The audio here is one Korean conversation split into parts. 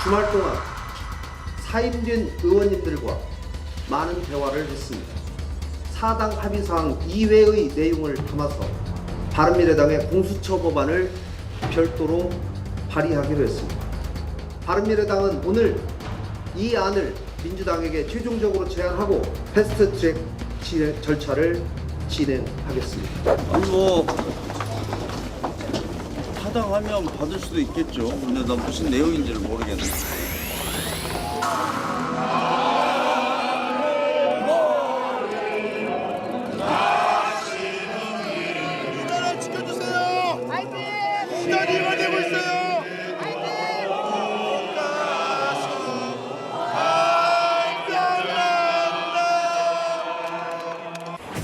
주말 동안 사임된 의원님들과 많은 대화를 했습니다. 사당 합의사항 이외의 내용을 담아서 바른미래당의 공수처 법안을 별도로 발의하기로 했습니다. 바른미래당은 오늘 이 안을 민주당에게 최종적으로 제안하고 패스트트랙 절차를 진행하겠습니다. 아니 뭐 타당하면 받을 수도 있겠죠. 근데 난 무슨 내용인지를 모르겠네. 우리나라 지켜주세요. 파이팅! 공단이 이루어지고 있어요. 파이팅!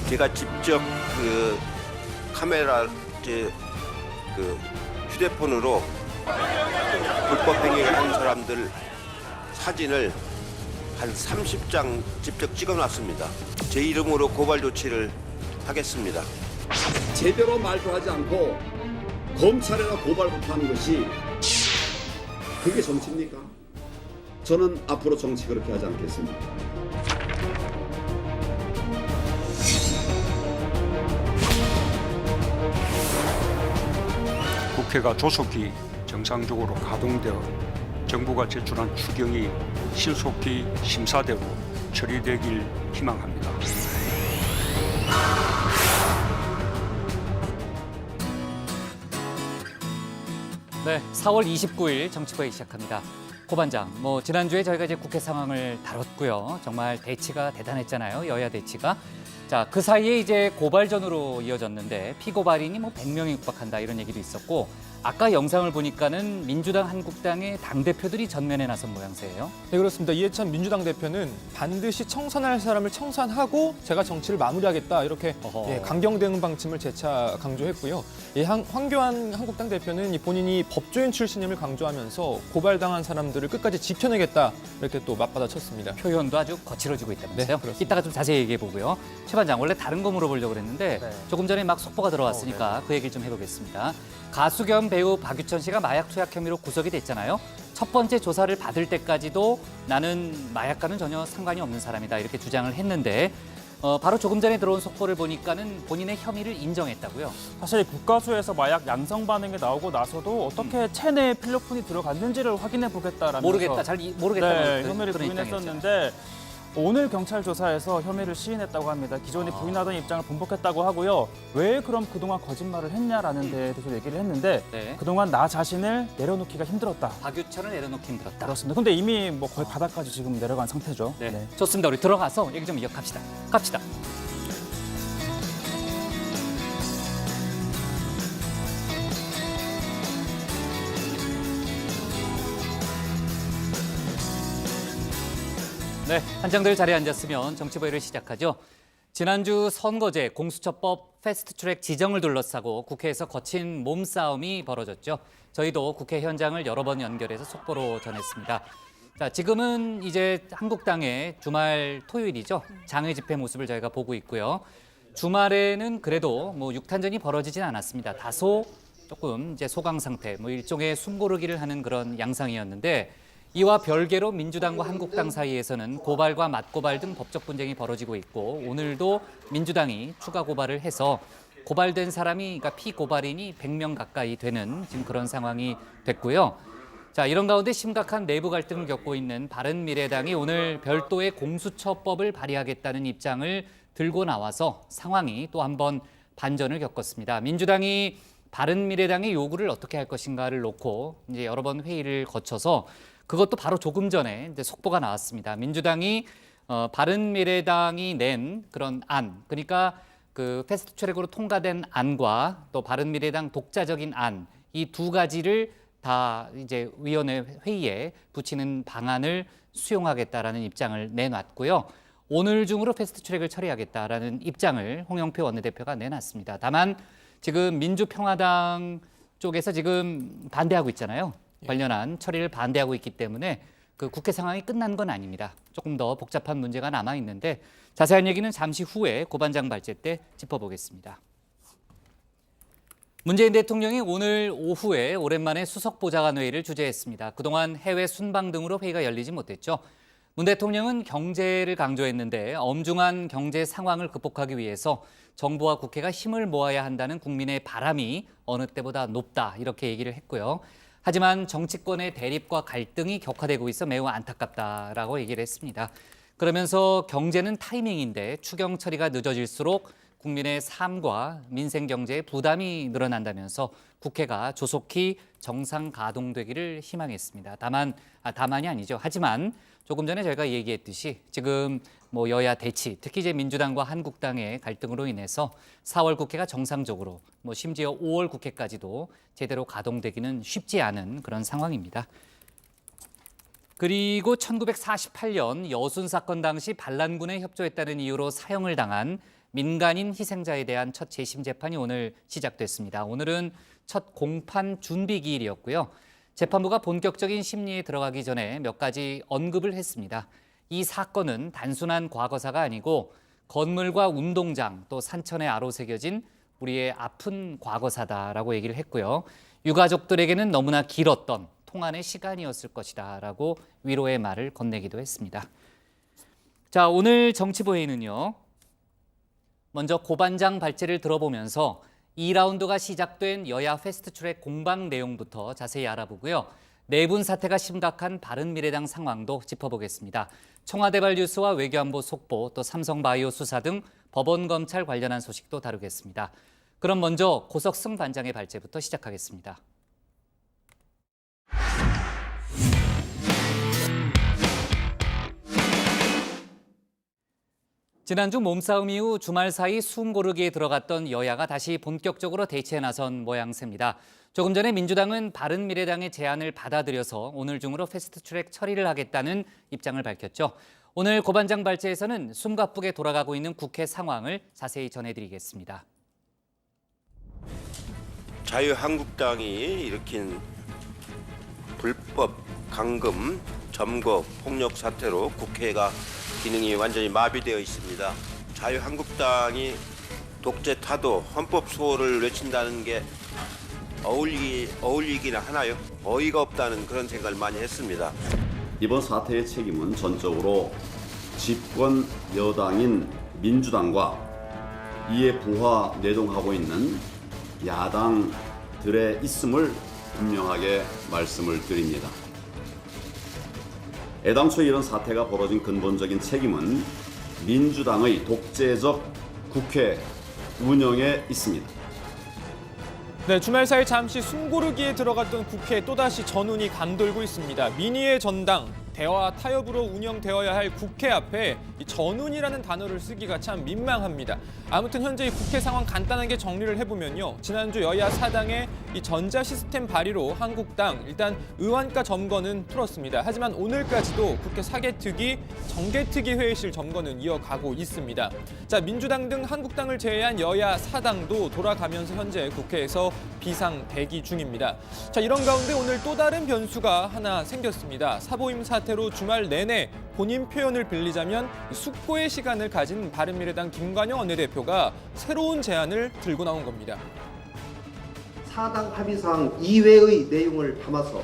제가 직접 그 카메라 그 휴대폰으로 불법 행위를 한 사람들 사진을 한 30장 직접 찍어놨습니다. 제 이름으로 고발 조치를 하겠습니다. 제대로 발표하지 않고 검찰에다 고발부터 하는 것이 그게 정치입니까? 저는 앞으로 정치 그렇게 하지 않겠습니다. 국회가 조속히 정상적으로 가동되어 정부가 제출한 추경이 신속히 심사되고 처리되길 희망합니다. 네, 4월 29일 정치부회 시작합니다. 고반장, 지난주에 저희가 이제 국회 상황을 다뤘고요. 정말 대치가 대단했잖아요. 여야 대치가. 자, 그 사이에 이제 고발전으로 이어졌는데 피고발인이 100명에 육박한다 이런 얘기도 있었고 아까 영상을 보니까는 민주당, 한국당의 당대표들이 전면에 나선 모양새예요. 네, 그렇습니다. 이해찬 민주당 대표는 반드시 청산할 사람을 청산하고 제가 정치를 마무리하겠다 이렇게 강경 대응 방침을 재차 강조했고요. 황교안 한국당 대표는 본인이 법조인 출신임을 강조하면서 고발당한 사람들을 끝까지 지켜내겠다 이렇게 또 맞받아쳤습니다. 표현도 아주 거칠어지고 있다면서요. 네, 그렇습니다. 이따가 좀 자세히 얘기해 보고요. 최 반장, 원래 다른 거 물어보려고 그랬는데 조금 전에 막 속보가 들어왔으니까 그 얘기를 좀 해보겠습니다. 가수 겸 배우 박유천 씨가 마약 투약 혐의로 구속이 됐잖아요. 첫 번째 조사를 받을 때까지도 나는 마약과는 전혀 상관이 없는 사람이다 이렇게 주장을 했는데 바로 조금 전에 들어온 속보를 보니까는 본인의 혐의를 인정했다고요. 사실 국가수에서 마약 양성 반응이 나오고 나서도 어떻게 체내에 필로폰이 들어갔는지를 확인해 보겠다라면서 모르겠다, 모르겠다. 혐의를 부인했었는데 오늘 경찰 조사에서 혐의를 시인했다고 합니다. 기존에 부인하던 입장을 번복했다고 하고요. 왜 그럼 그동안 거짓말을 했냐라는 데에 대해서 얘기를 했는데 그동안 나 자신을 내려놓기가 힘들었다. 박유천을 내려놓기 힘들었다. 그렇습니다. 근데 이미 거의 바닥까지 지금 내려간 상태죠. 네. 좋습니다. 우리 들어가서 얘기 좀 이어갑시다. 갑시다. 네, 한장들 자리에 앉았으면 정치부회를 시작하죠. 지난주 선거제 공수처법 패스트트랙 지정을 둘러싸고 국회에서 거친 몸싸움이 벌어졌죠. 저희도 국회 현장을 여러 번 연결해서 속보로 전했습니다. 자, 지금은 이제 한국당의 주말 토요일이죠. 장외 집회 모습을 저희가 보고 있고요. 주말에는 그래도 육탄전이 벌어지진 않았습니다. 다소 조금 이제 소강 상태, 일종의 숨고르기를 하는 그런 양상이었는데 이와 별개로 민주당과 한국당 사이에서는 고발과 맞고발 등 법적 분쟁이 벌어지고 있고 오늘도 민주당이 추가 고발을 해서 고발된 사람이 그러니까 피고발인이 100명 가까이 되는 지금 그런 상황이 됐고요. 자, 이런 가운데 심각한 내부 갈등을 겪고 있는 바른미래당이 오늘 별도의 공수처법을 발의하겠다는 입장을 들고 나와서 상황이 또 한 번 반전을 겪었습니다. 민주당이 바른미래당의 요구를 어떻게 할 것인가를 놓고 이제 여러 번 회의를 거쳐서 그것도 바로 조금 전에 이제 속보가 나왔습니다. 민주당이 바른미래당이 낸 그런 안, 그러니까 그 패스트트랙으로 통과된 안과 또 바른미래당 독자적인 안, 이 두 가지를 다 이제 위원회 회의에 붙이는 방안을 수용하겠다라는 입장을 내놨고요. 오늘 중으로 패스트트랙을 처리하겠다라는 입장을 홍영표 원내대표가 내놨습니다. 다만 지금 민주평화당 쪽에서 지금 반대하고 있잖아요. 관련한 처리를 반대하고 있기 때문에 그 국회 상황이 끝난 건 아닙니다. 조금 더 복잡한 문제가 남아 있는데 자세한 얘기는 잠시 후에 고반장 발제 때 짚어보겠습니다. 문재인 대통령이 오늘 오후에 오랜만에 수석보좌관 회의를 주재했습니다. 그동안 해외 순방 등으로 회의가 열리지 못했죠. 문 대통령은 경제를 강조했는데 엄중한 경제 상황을 극복하기 위해서 정부와 국회가 힘을 모아야 한다는 국민의 바람이 어느 때보다 높다 이렇게 얘기를 했고요. 하지만 정치권의 대립과 갈등이 격화되고 있어 매우 안타깝다라고 얘기를 했습니다. 그러면서 경제는 타이밍인데 추경 처리가 늦어질수록 국민의 삶과 민생 경제에 부담이 늘어난다면서 국회가 조속히 정상 가동되기를 희망했습니다. 다만이 아니죠. 하지만 조금 전에 저희가 얘기했듯이 지금 여야 대치, 특히 이제 민주당과 한국당의 갈등으로 인해서 4월 국회가 정상적으로 심지어 5월 국회까지도 제대로 가동되기는 쉽지 않은 그런 상황입니다. 그리고 1948년 여순 사건 당시 반란군에 협조했다는 이유로 사형을 당한 민간인 희생자에 대한 첫 재심 재판이 오늘 시작됐습니다. 오늘은 첫 공판 준비 기일이었고요. 재판부가 본격적인 심리에 들어가기 전에 몇 가지 언급을 했습니다. 이 사건은 단순한 과거사가 아니고 건물과 운동장 또 산천에 아로 새겨진 우리의 아픈 과거사다라고 얘기를 했고요. 유가족들에게는 너무나 길었던 통안의 시간이었을 것이다라고 위로의 말을 건네기도 했습니다. 자, 오늘 정치부회의는요. 먼저 고반장 발제를 들어보면서 2라운드가 시작된 여야 패스트트랙 공방 내용부터 자세히 알아보고요. 내분 사태가 심각한 바른미래당 상황도 짚어보겠습니다. 청와대발 뉴스와 외교안보 속보, 또 삼성바이오 수사 등 법원 검찰 관련한 소식도 다루겠습니다. 그럼 먼저 고석승 반장의 발제부터 시작하겠습니다. 지난주 몸싸움 이후 주말 사이 숨 고르기에 들어갔던 여야가 다시 본격적으로 대치에 나선 모양새입니다. 조금 전에 민주당은 바른미래당의 제안을 받아들여서 오늘 중으로 패스트트랙 처리를 하겠다는 입장을 밝혔죠. 오늘 고반장 발제에서는 숨가쁘게 돌아가고 있는 국회 상황을 자세히 전해드리겠습니다. 자유한국당이 일으킨 불법 감금, 점거, 폭력 사태로 국회가 기능이 완전히 마비되어 있습니다. 자유한국당이 독재 타도 헌법 수호를 외친다는 게 어울리기는 하나요? 어이가 없다는 그런 생각을 많이 했습니다. 이번 사태의 책임은 전적으로 집권 여당인 민주당과 이에 부하 내동하고 있는 야당들의 있음을 분명하게 말씀을 드립니다. 애당초 이런 사태가 벌어진 근본적인 책임은 민주당의 독재적 국회 운영에 있습니다. 네, 주말 사이 잠시 숨고르기에 들어갔던 국회에 또다시 전운이 감돌고 있습니다. 민의의 전당, 대화 타협으로 운영되어야 할 국회 앞에 이 전운이라는 단어를 쓰기가 참 민망합니다. 아무튼 현재 이 국회 상황 간단하게 정리를 해보면요. 지난주 여야 사당의 이 전자 시스템 발의로 한국당 일단 의원가 점거는 풀었습니다. 하지만 오늘까지도 국회 사개특위, 정개특위 회의실 점거는 이어가고 있습니다. 자, 민주당 등 한국당을 제외한 여야 사당도 돌아가면서 현재 국회에서 비상 대기 중입니다. 자, 이런 가운데 오늘 또 다른 변수가 하나 생겼습니다. 사보임 사태로 주말 내내 본인 표현을 빌리자면 숙고의 시간을 가진 바른미래당 김관영 원내대표가 새로운 제안을 들고 나온 겁니다. 사당 합의사항 이외의 내용을 담아서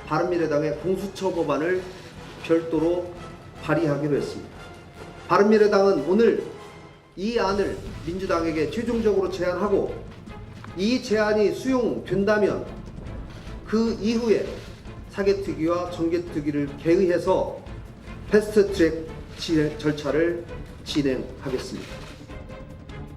바른미래당의 공수처 법안을 별도로 발의하기로 했습니다. 바른미래당은 오늘 이 안을 민주당에게 최종적으로 제안하고 이 제안이 수용된다면 그 이후에 사개특위와 정개특위를 개의해서 패스트트랙 절차를 진행하겠습니다.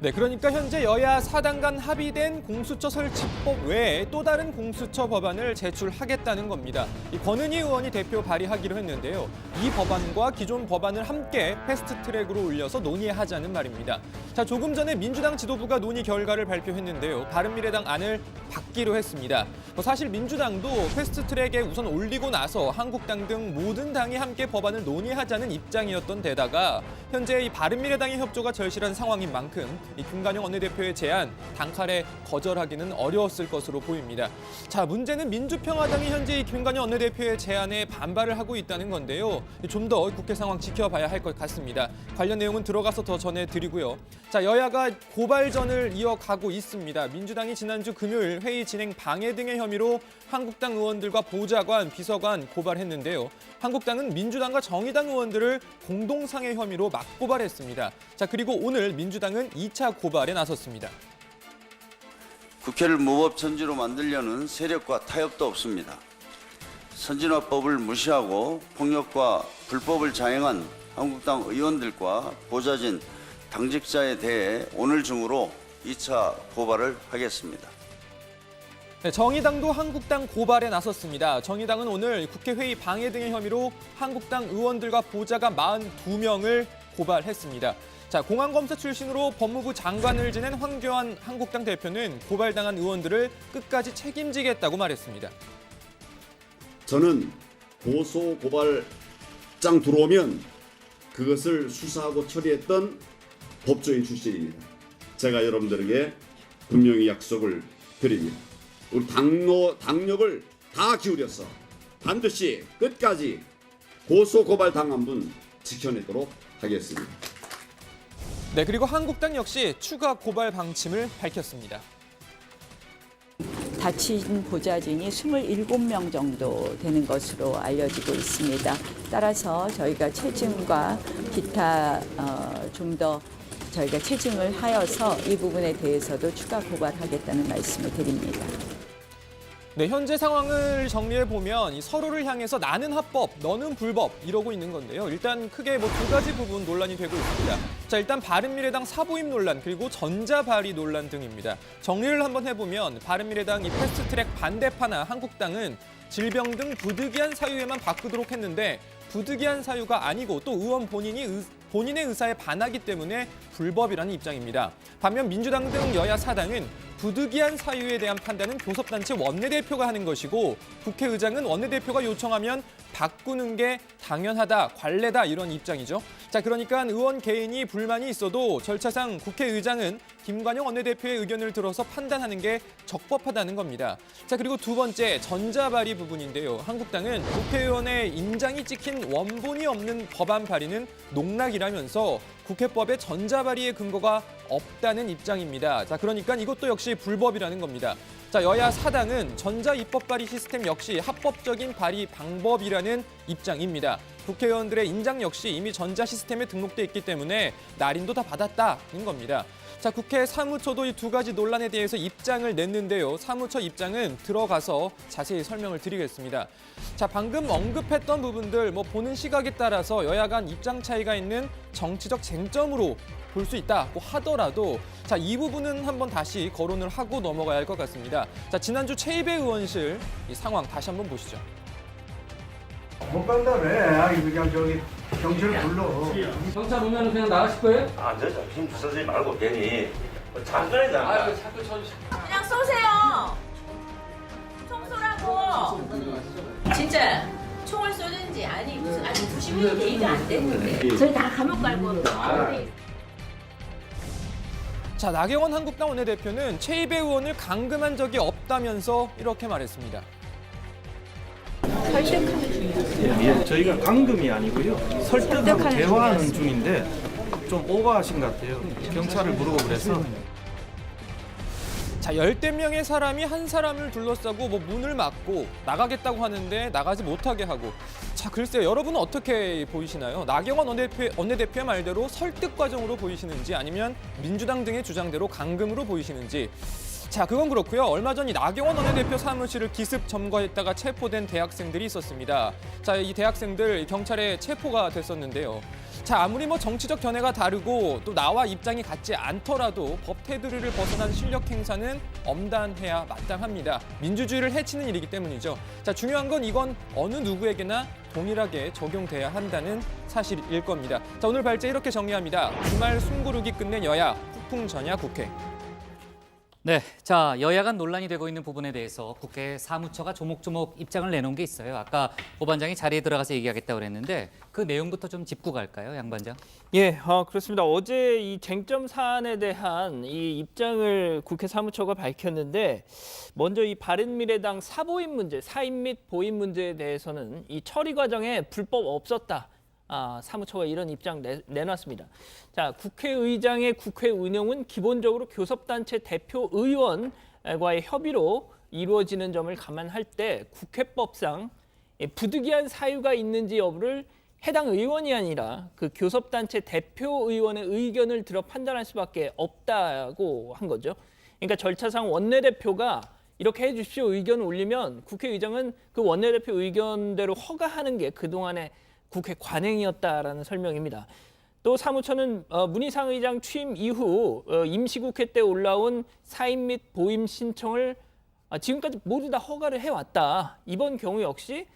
네, 그러니까 현재 여야 사당 간 합의된 공수처 설치법 외에 또 다른 공수처 법안을 제출하겠다는 겁니다. 이 권은희 의원이 대표 발의하기로 했는데요. 이 법안과 기존 법안을 함께 패스트트랙으로 올려서 논의하자는 말입니다. 자, 조금 전에 민주당 지도부가 논의 결과를 발표했는데요. 바른미래당 안을 받기로 했습니다. 사실 민주당도 패스트트랙에 우선 올리고 나서 한국당 등 모든 당이 함께 법안을 논의하자는 입장이었던 데다가 현재 이 바른미래당의 협조가 절실한 상황인 만큼 이 김관영 원내대표의 제안 단칼에 거절하기는 어려웠을 것으로 보입니다. 자, 문제는 민주평화당이 현재 이 김관영 원내대표의 제안에 반발을 하고 있다는 건데요. 좀 더 국회 상황 지켜봐야 할 것 같습니다. 관련 내용은 들어가서 더 전해드리고요. 자, 여야가 고발전을 이어가고 있습니다. 민주당이 지난주 금요일 회의 진행 방해 등의 혐의로 한국당 의원들과 보좌관, 비서관 고발했는데요. 한국당은 민주당과 정의당 의원들을 공동상해 혐의로 맞고발했습니다. 자, 그리고 오늘 민주당은 2차 고발에 나섰습니다. 국회를 무법천지로 만들려는 세력과 타협도 없습니다. 선진화법을 무시하고 폭력과 불법을 자행한 한국당 의원들과 보좌진, 당직자에 대해 오늘 중으로 2차 고발을 하겠습니다. 네, 정의당도 한국당 고발에 나섰습니다. 정의당은 오늘 국회 회의 방해 등의 혐의로 한국당 의원들과 보좌관 42명을 고발했습니다. 자, 공안검사 출신으로 법무부 장관을 지낸 황교안 한국당 대표는 고발당한 의원들을 끝까지 책임지겠다고 말했습니다. 저는 고소 고발장 들어오면 그것을 수사하고 처리했던 법조인 출신입니다. 제가 여러분들에게 분명히 약속을 드립니다. 우리 당력을 다 기울여서 반드시 끝까지 고소 고발 당한 분 지켜내도록 하겠습니다. 네, 그리고 한국당 역시 추가 고발 방침을 밝혔습니다. 다친 보좌진이 27명 정도 되는 것으로 알려지고 있습니다. 따라서 저희가 체증과 기타 좀 더 저희가 체증을 하여서 이 부분에 대해서도 추가 고발하겠다는 말씀을 드립니다. 네, 현재 상황을 정리해보면 서로를 향해서 나는 합법, 너는 불법 이러고 있는 건데요. 일단 크게 두 가지 부분 논란이 되고 있습니다. 자, 일단 바른미래당 사보임 논란 그리고 전자발의 논란 등입니다. 정리를 한번 해보면 바른미래당 이 패스트트랙 반대파나 한국당은 질병 등 부득이한 사유에만 바꾸도록 했는데 부득이한 사유가 아니고 또 의원 본인의 의사에 반하기 때문에 불법이라는 입장입니다. 반면 민주당 등 여야 사당은 부득이한 사유에 대한 판단은 교섭단체 원내대표가 하는 것이고 국회의장은 원내대표가 요청하면 바꾸는 게 당연하다, 관례다 이런 입장이죠. 자, 그러니까 의원 개인이 불만이 있어도 절차상 국회의장은 김관영 원내대표의 의견을 들어서 판단하는 게 적법하다는 겁니다. 자, 그리고 두 번째 전자발의 부분인데요. 한국당은 국회의원의 인장이 찍힌 원본이 없는 법안 발의는 농락이라면서 국회법에 전자발의의 근거가 없다는 입장입니다. 자, 그러니까 이것도 역시 불법이라는 겁니다. 자, 여야 사당은 전자입법 발의 시스템 역시 합법적인 발의 방법이라는 입장입니다. 국회의원들의 인장 역시 이미 전자 시스템에 등록돼 있기 때문에 날인도 다 받았다는 겁니다. 자, 국회 사무처도 이 두 가지 논란에 대해서 입장을 냈는데요. 사무처 입장은 들어가서 자세히 설명을 드리겠습니다. 자, 방금 언급했던 부분들 보는 시각에 따라서 여야 간 입장 차이가 있는 정치적 쟁점으로 볼 수 있다고 하더라도 자, 이 부분은 한번 다시 거론을 하고 넘어가야 할 것 같습니다. 자, 지난주 최이배 의원실 이 상황 다시 한번 보시죠. 못 간다며. 그냥 저기 경찰 불러. 경찰 오면 그냥 나가실 거예요? 안 되죠. 힘 주서지 말고 괜히 장난이잖아. 자꾸 그냥 쏘세요. 총 쏘라고. 진짜 총을 쏘든지 아니 90일 얘기가 안 됐는데 저희 다 감옥 갈고. 자, 나경원 한국당 원내대표는 최이배 의원을 감금한 적이 없다면서 이렇게 말했습니다. 저희가 감금이 아니고요. 설득하고 대화하는 중인데 좀 오버하신 것 같아요. 경찰을 부르고 그래서. 자, 10대 명의 사람이 한 사람을 둘러싸고 문을 막고 나가겠다고 하는데 나가지 못하게 하고. 자, 글쎄요. 여러분은 어떻게 보이시나요? 나경원 원내대표의 말대로 설득 과정으로 보이시는지 아니면 민주당 등의 주장대로 감금으로 보이시는지. 자, 그건 그렇고요. 얼마 전 이 나경원 원내대표 사무실을 기습 점거했다가 체포된 대학생들이 있었습니다. 자, 이 대학생들 경찰에 체포가 됐었는데요. 자, 아무리 정치적 견해가 다르고 또 나와 입장이 같지 않더라도 법 테두리를 벗어난 실력 행사는 엄단해야 마땅합니다. 민주주의를 해치는 일이기 때문이죠. 자, 중요한 건 이건 어느 누구에게나 동일하게 적용돼야 한다는 사실일 겁니다. 자, 오늘 발제 이렇게 정리합니다. 주말 숨고르기 끝낸 여야, 폭풍전야 국회. 네, 자 여야 간 논란이 되고 있는 부분에 대해서 국회 사무처가 조목조목 입장을 내놓은 게 있어요. 아까 오 반장이 자리에 들어가서 얘기하겠다고 그랬는데 그 내용부터 좀 짚고 갈까요, 양 반장? 예, 그렇습니다. 어제 이 쟁점 사안에 대한 이 입장을 국회 사무처가 밝혔는데 먼저 이 바른미래당 사보임 문제, 사임 및 보임 문제에 대해서는 이 처리 과정에 불법 없었다. 사무처가 이런 입장 내놨습니다. 자, 국회의장의 국회 운영은 기본적으로 교섭단체 대표 의원과의 협의로 이루어지는 점을 감안할 때 국회법상 부득이한 사유가 있는지 여부를 해당 의원이 아니라 그 교섭단체 대표 의원의 의견을 들어 판단할 수밖에 없다고 한 거죠. 그러니까 절차상 원내대표가 이렇게 해주십시오 의견을 올리면 국회의장은 그 원내대표 의견대로 허가하는 게 그동안의 국회 관행이었다라는 설명입니다. 또 사무처는 문희상 의장 취임 이후 임시국회 때 올라온 사임 및 보임 신청을 지금까지 모두 다 허가를 해왔다. 이번 경우 역시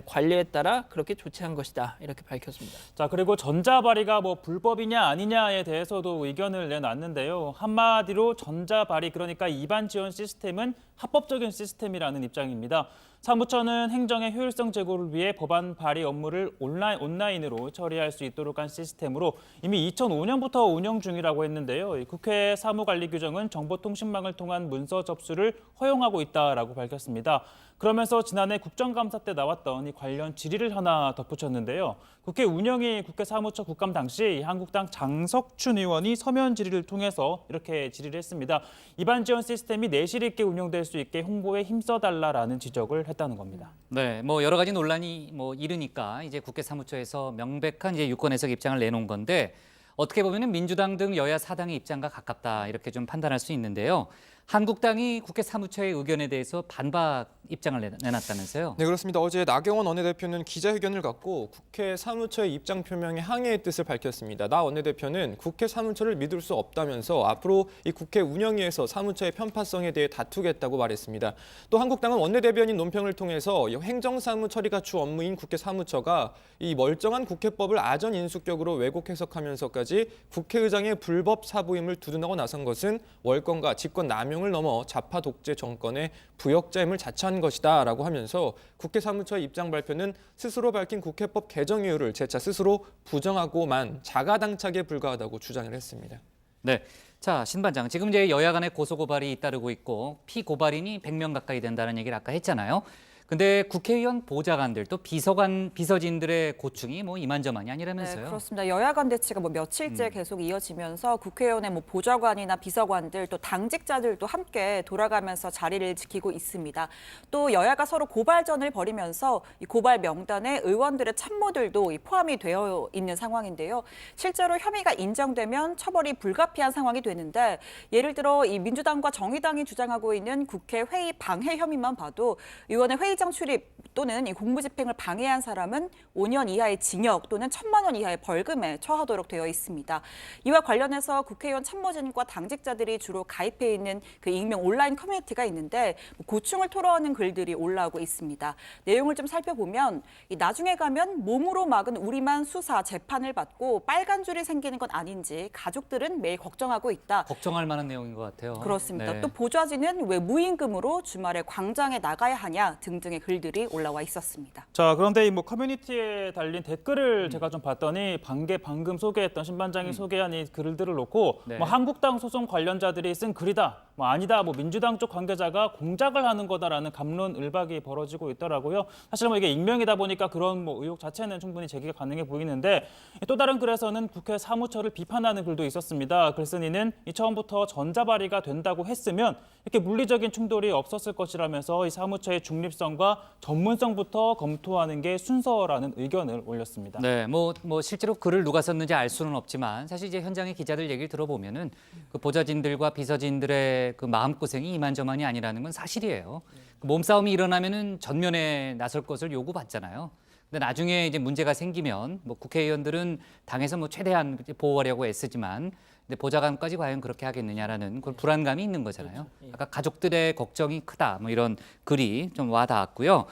관례에 따라 그렇게 조치한 것이다. 이렇게 밝혔습니다. 자, 그리고 전자발의가 뭐 불법이냐 아니냐에 대해서도 의견을 내놨는데요. 한마디로 전자발의, 그러니까 이반 지원 시스템은 합법적인 시스템이라는 입장입니다. 사무처는 행정의 효율성 제고를 위해 법안 발의 업무를 온라인으로 처리할 수 있도록 한 시스템으로 이미 2005년부터 운영 중이라고 했는데요. 국회 사무관리 규정은 정보통신망을 통한 문서 접수를 허용하고 있다라고 밝혔습니다. 그러면서 지난해 국정감사 때 나왔던 이 관련 질의를 하나 덧붙였는데요. 국회 운영위 국회 사무처 국감 당시 한국당 장석춘 의원이 서면 질의를 통해서 이렇게 질의를 했습니다. 이반 지원 시스템이 내실 있게 운영될 수 있게 홍보에 힘써달라라는 지적을 했다는 겁니다. 네, 뭐 여러 가지 논란이 이르니까 이제 국회 사무처에서 명백한 이제 유권 해석 입장을 내놓은 건데 어떻게 보면은 민주당 등 여야 사당의 입장과 가깝다 이렇게 좀 판단할 수 있는데요. 한국당이 국회 사무처의 의견에 대해서 반박 입장을 내놨다면서요? 네, 그렇습니다. 어제 나경원 원내대표는 기자회견을 갖고 국회 사무처의 입장 표명에 항의의 뜻을 밝혔습니다. 나 원내대표는 국회 사무처를 믿을 수 없다면서 앞으로 이 국회 운영위에서 사무처의 편파성에 대해 다투겠다고 말했습니다. 또 한국당은 원내대변인 논평을 통해서 행정사무 처리가 주 업무인 국회 사무처가 이 멀쩡한 국회법을 아전 인수격으로 왜곡 해석하면서까지 국회의장의 불법 사보임을 두둔하고 나선 것은 월권과 직권 남용을 넘어 좌파 독재 정권의 부역자임을 자처한 것이다라고 하면서 국회 사무처의 입장 발표는 스스로 밝힌 국회법 개정 이유를 재차 스스로 부정하고만 자가당착에 불과하다고 주장을 했습니다. 네, 자 신반장, 지금 이제 여야 간의 고소고발이 잇따르고 있고 피고발인이 100명 가까이 된다는 얘기를 아까 했잖아요. 근데 국회의원 보좌관들 또 비서진들의 고충이 뭐 이만저만이 아니라면서요? 네, 그렇습니다. 여야 간 대치가 뭐 며칠째 계속 이어지면서 국회의원의 뭐 보좌관이나 비서관들 또 당직자들도 함께 돌아가면서 자리를 지키고 있습니다. 또 여야가 서로 고발전을 벌이면서 이 고발 명단에 의원들의 참모들도 포함이 되어 있는 상황인데요. 실제로 혐의가 인정되면 처벌이 불가피한 상황이 되는데 예를 들어 이 민주당과 정의당이 주장하고 있는 국회 회의 방해 혐의만 봐도 의원의 회의장 출입 또는 이 공무집행을 방해한 사람은 5년 이하의 징역 또는 1,000만 원 이하의 벌금에 처하도록 되어 있습니다. 이와 관련해서 국회의원 참모진과 당직자들이 주로 가입해 있는 그 익명 온라인 커뮤니티가 있는데 고충을 토로하는 글들이 올라오고 있습니다. 내용을 좀 살펴보면 나중에 가면 몸으로 막은 우리만 수사, 재판을 받고 빨간 줄이 생기는 건 아닌지 가족들은 매일 걱정하고 있다. 걱정할 만한 내용인 것 같아요. 그렇습니다. 네. 또 보좌진은 왜 무임금으로 주말에 광장에 나가야 하냐 등등의 글들이 올라와 있었습니다. 자, 그런데 이 뭐 커뮤니티에 달린 댓글을 제가 좀 봤더니 방금 소개했던 신반장이 소개한 이 글들을 놓고 네. 뭐 한국당 소송 관련자들이 쓴 글이다, 뭐 아니다, 뭐 민주당 쪽 관계자가 공작을 하는 거다라는 갑론을박이 벌어지고 있더라고요. 사실 뭐 이게 익명이다 보니까 그런 뭐 의혹 자체는 충분히 제기가 가능해 보이는데 또 다른 글에서는 국회 사무처를 비판하는 글도 있었습니다. 글쓴이는 처음부터 전자발의가 된다고 했으면 이렇게 물리적인 충돌이 없었을 것이라면서 이 사무처의 중립성과 전문성부터 검토하는 게 순서라는 의견을 올렸습니다. 네, 뭐 실제로 글을 누가 썼는지 알 수는 없지만 사실 이제 현장의 기자들 얘기를 들어보면은 그 보좌진들과 비서진들의 그 마음고생이 이만저만이 아니라는 건 사실이에요. 그 몸싸움이 일어나면은 전면에 나설 것을 요구받잖아요. 근데 나중에 이제 문제가 생기면 뭐 국회의원들은 당에서 뭐 최대한 보호하려고 애쓰지만 근데 보좌관까지 과연 그렇게 하겠느냐라는 그런 불안감이 있는 거잖아요. 아까 가족들의 걱정이 크다 뭐 이런 글이 좀 와닿았고요.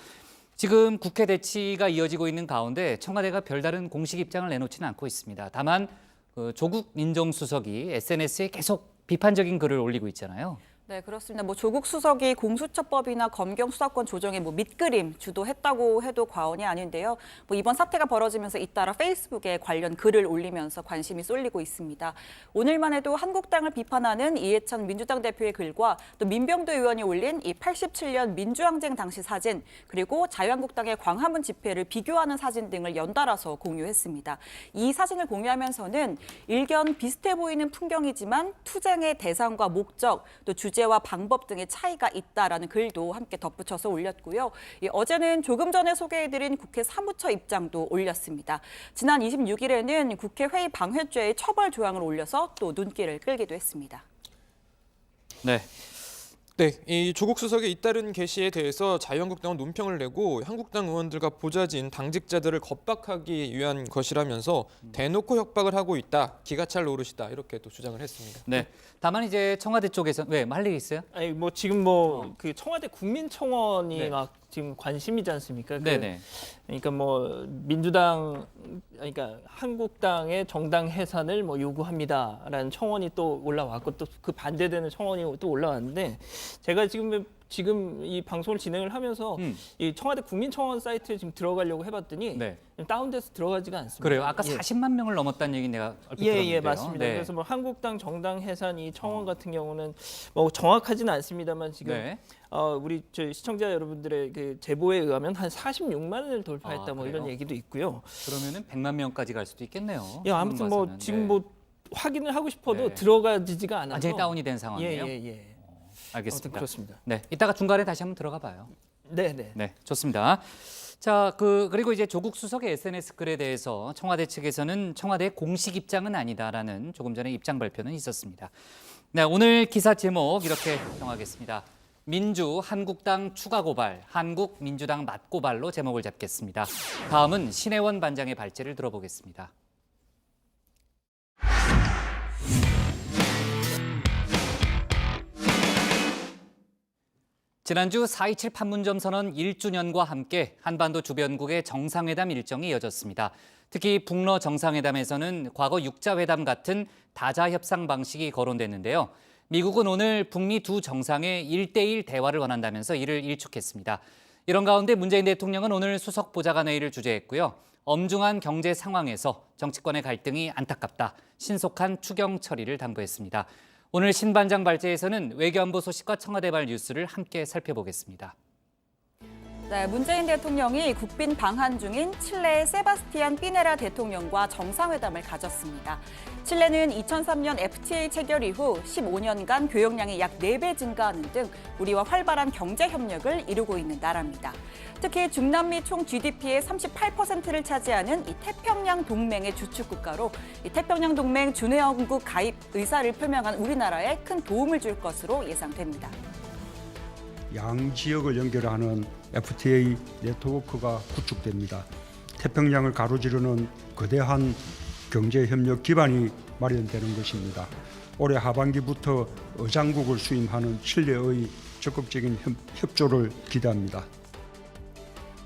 지금 국회 대치가 이어지고 있는 가운데 청와대가 별다른 공식 입장을 내놓지는 않고 있습니다. 다만 조국 민정수석이 SNS에 계속 비판적인 글을 올리고 있잖아요. 네, 그렇습니다. 조국 수석이 공수처법이나 검경 수사권 조정에 밑그림 주도했다고 해도 과언이 아닌데요. 이번 사태가 벌어지면서 잇따라 페이스북에 관련 글을 올리면서 관심이 쏠리고 있습니다. 오늘만 해도 한국당을 비판하는 이해찬 민주당 대표의 글과 또 민병도 의원이 올린 이 87년 민주항쟁 당시 사진, 그리고 자유한국당의 광화문 집회를 비교하는 사진 등을 연달아서 공유했습니다. 이 사진을 공유하면서는 일견 비슷해 보이는 풍경이지만 투쟁의 대상과 목적, 또 주제와 방법 등의 차이가 있다라는 글도 함께 덧붙여서 올렸고요. 어제는 조금 전에 소개해드린 국회 사무처 입장도 올렸습니다. 지난 26일에는 국회 회의 방해죄의 처벌 조항을 올려서 또 눈길을 끌기도 했습니다. 네, 이 조국 수석의 잇따른 게시에 대해서 자유한국당은 논평을 내고 한국당 의원들과 보좌진, 당직자들을 겁박하기 위한 것이라면서 대놓고 협박을 하고 있다, 기가 찰 노릇이다, 이렇게 또 주장을 했습니다. 네. 다만 이제 청와대 쪽에서 할 일 있어요? 아니 지금 그 청와대 국민청원이 네. 막 지금 관심이지 않습니까? 네네. 그러니까 민주당, 그러니까 한국당의 정당 해산을 요구합니다라는 청원이 또 올라왔고, 또 그 반대되는 청원이 또 올라왔는데, 제가 지금 이 방송을 진행을 하면서 이 청와대 국민청원 사이트에 지금 들어가려고 해봤더니 다운돼서 들어가지가 않습니다. 그래요? 아까 40만 명을 넘었다는 얘기 내가 얼핏 들었는데요. 예, 맞습니다. 네. 그래서 한국당 정당 해산 이 청원 같은 경우는 정확하지는 않습니다만 지금 우리 시청자 여러분들의 그 제보에 의하면 한 46만을 돌파했다 이런 얘기도 있고요. 그러면은 100만 명까지 갈 수도 있겠네요. 예, 아무튼 지금 확인을 하고 싶어도 들어가지가 않아서 완전히 다운이 된 상황이에요. 예. 알겠습니다. 그렇습니다. 네, 이따가 중간에 다시 한번 들어가 봐요. 네, 좋습니다. 자, 그리고 이제 조국 수석의 SNS 글에 대해서 청와대 측에서는 청와대의 공식 입장은 아니다라는 조금 전에 입장 발표는 있었습니다. 네, 오늘 기사 제목 이렇게 정하겠습니다. 민주 한국당 추가 고발, 한국 민주당 맞고발로 제목을 잡겠습니다. 다음은 신혜원 반장의 발제를 들어보겠습니다. 지난주 4.27 판문점 선언 1주년과 함께 한반도 주변국의 정상회담 일정이 이어졌습니다. 특히 북러 정상회담에서는 과거 육자회담 같은 다자 협상 방식이 거론됐는데요. 미국은 오늘 북미 두 정상의 1대1 대화를 원한다면서 이를 일축했습니다. 이런 가운데 문재인 대통령은 오늘 수석 보좌관회의를 주재했고요. 엄중한 경제 상황에서 정치권의 갈등이 안타깝다, 신속한 추경 처리를 당부했습니다. 오늘 신반장 발제에서는 외교안보 소식과 청와대발 뉴스를 함께 살펴보겠습니다. 네, 문재인 대통령이 국빈 방한 중인 칠레의 세바스티안 피네라 대통령과 정상회담을 가졌습니다. 칠레는 2003년 FTA 체결 이후 15년간 교역량이 약 4배 증가하는 등 우리와 활발한 경제 협력을 이루고 있는 나라입니다. 특히 중남미 총 GDP의 38%를 차지하는 이 태평양 동맹의 주축 국가로 이 태평양 동맹 준회원국 가입 의사를 표명한 우리나라에 큰 도움을 줄 것으로 예상됩니다. 양 지역을 연결하는 FTA 네트워크가 구축됩니다. 태평양을 가로지르는 거대한 경제협력 기반이 마련되는 것입니다. 올해 하반기부터 의장국을 수임하는 칠레의 적극적인 협조를 기대합니다.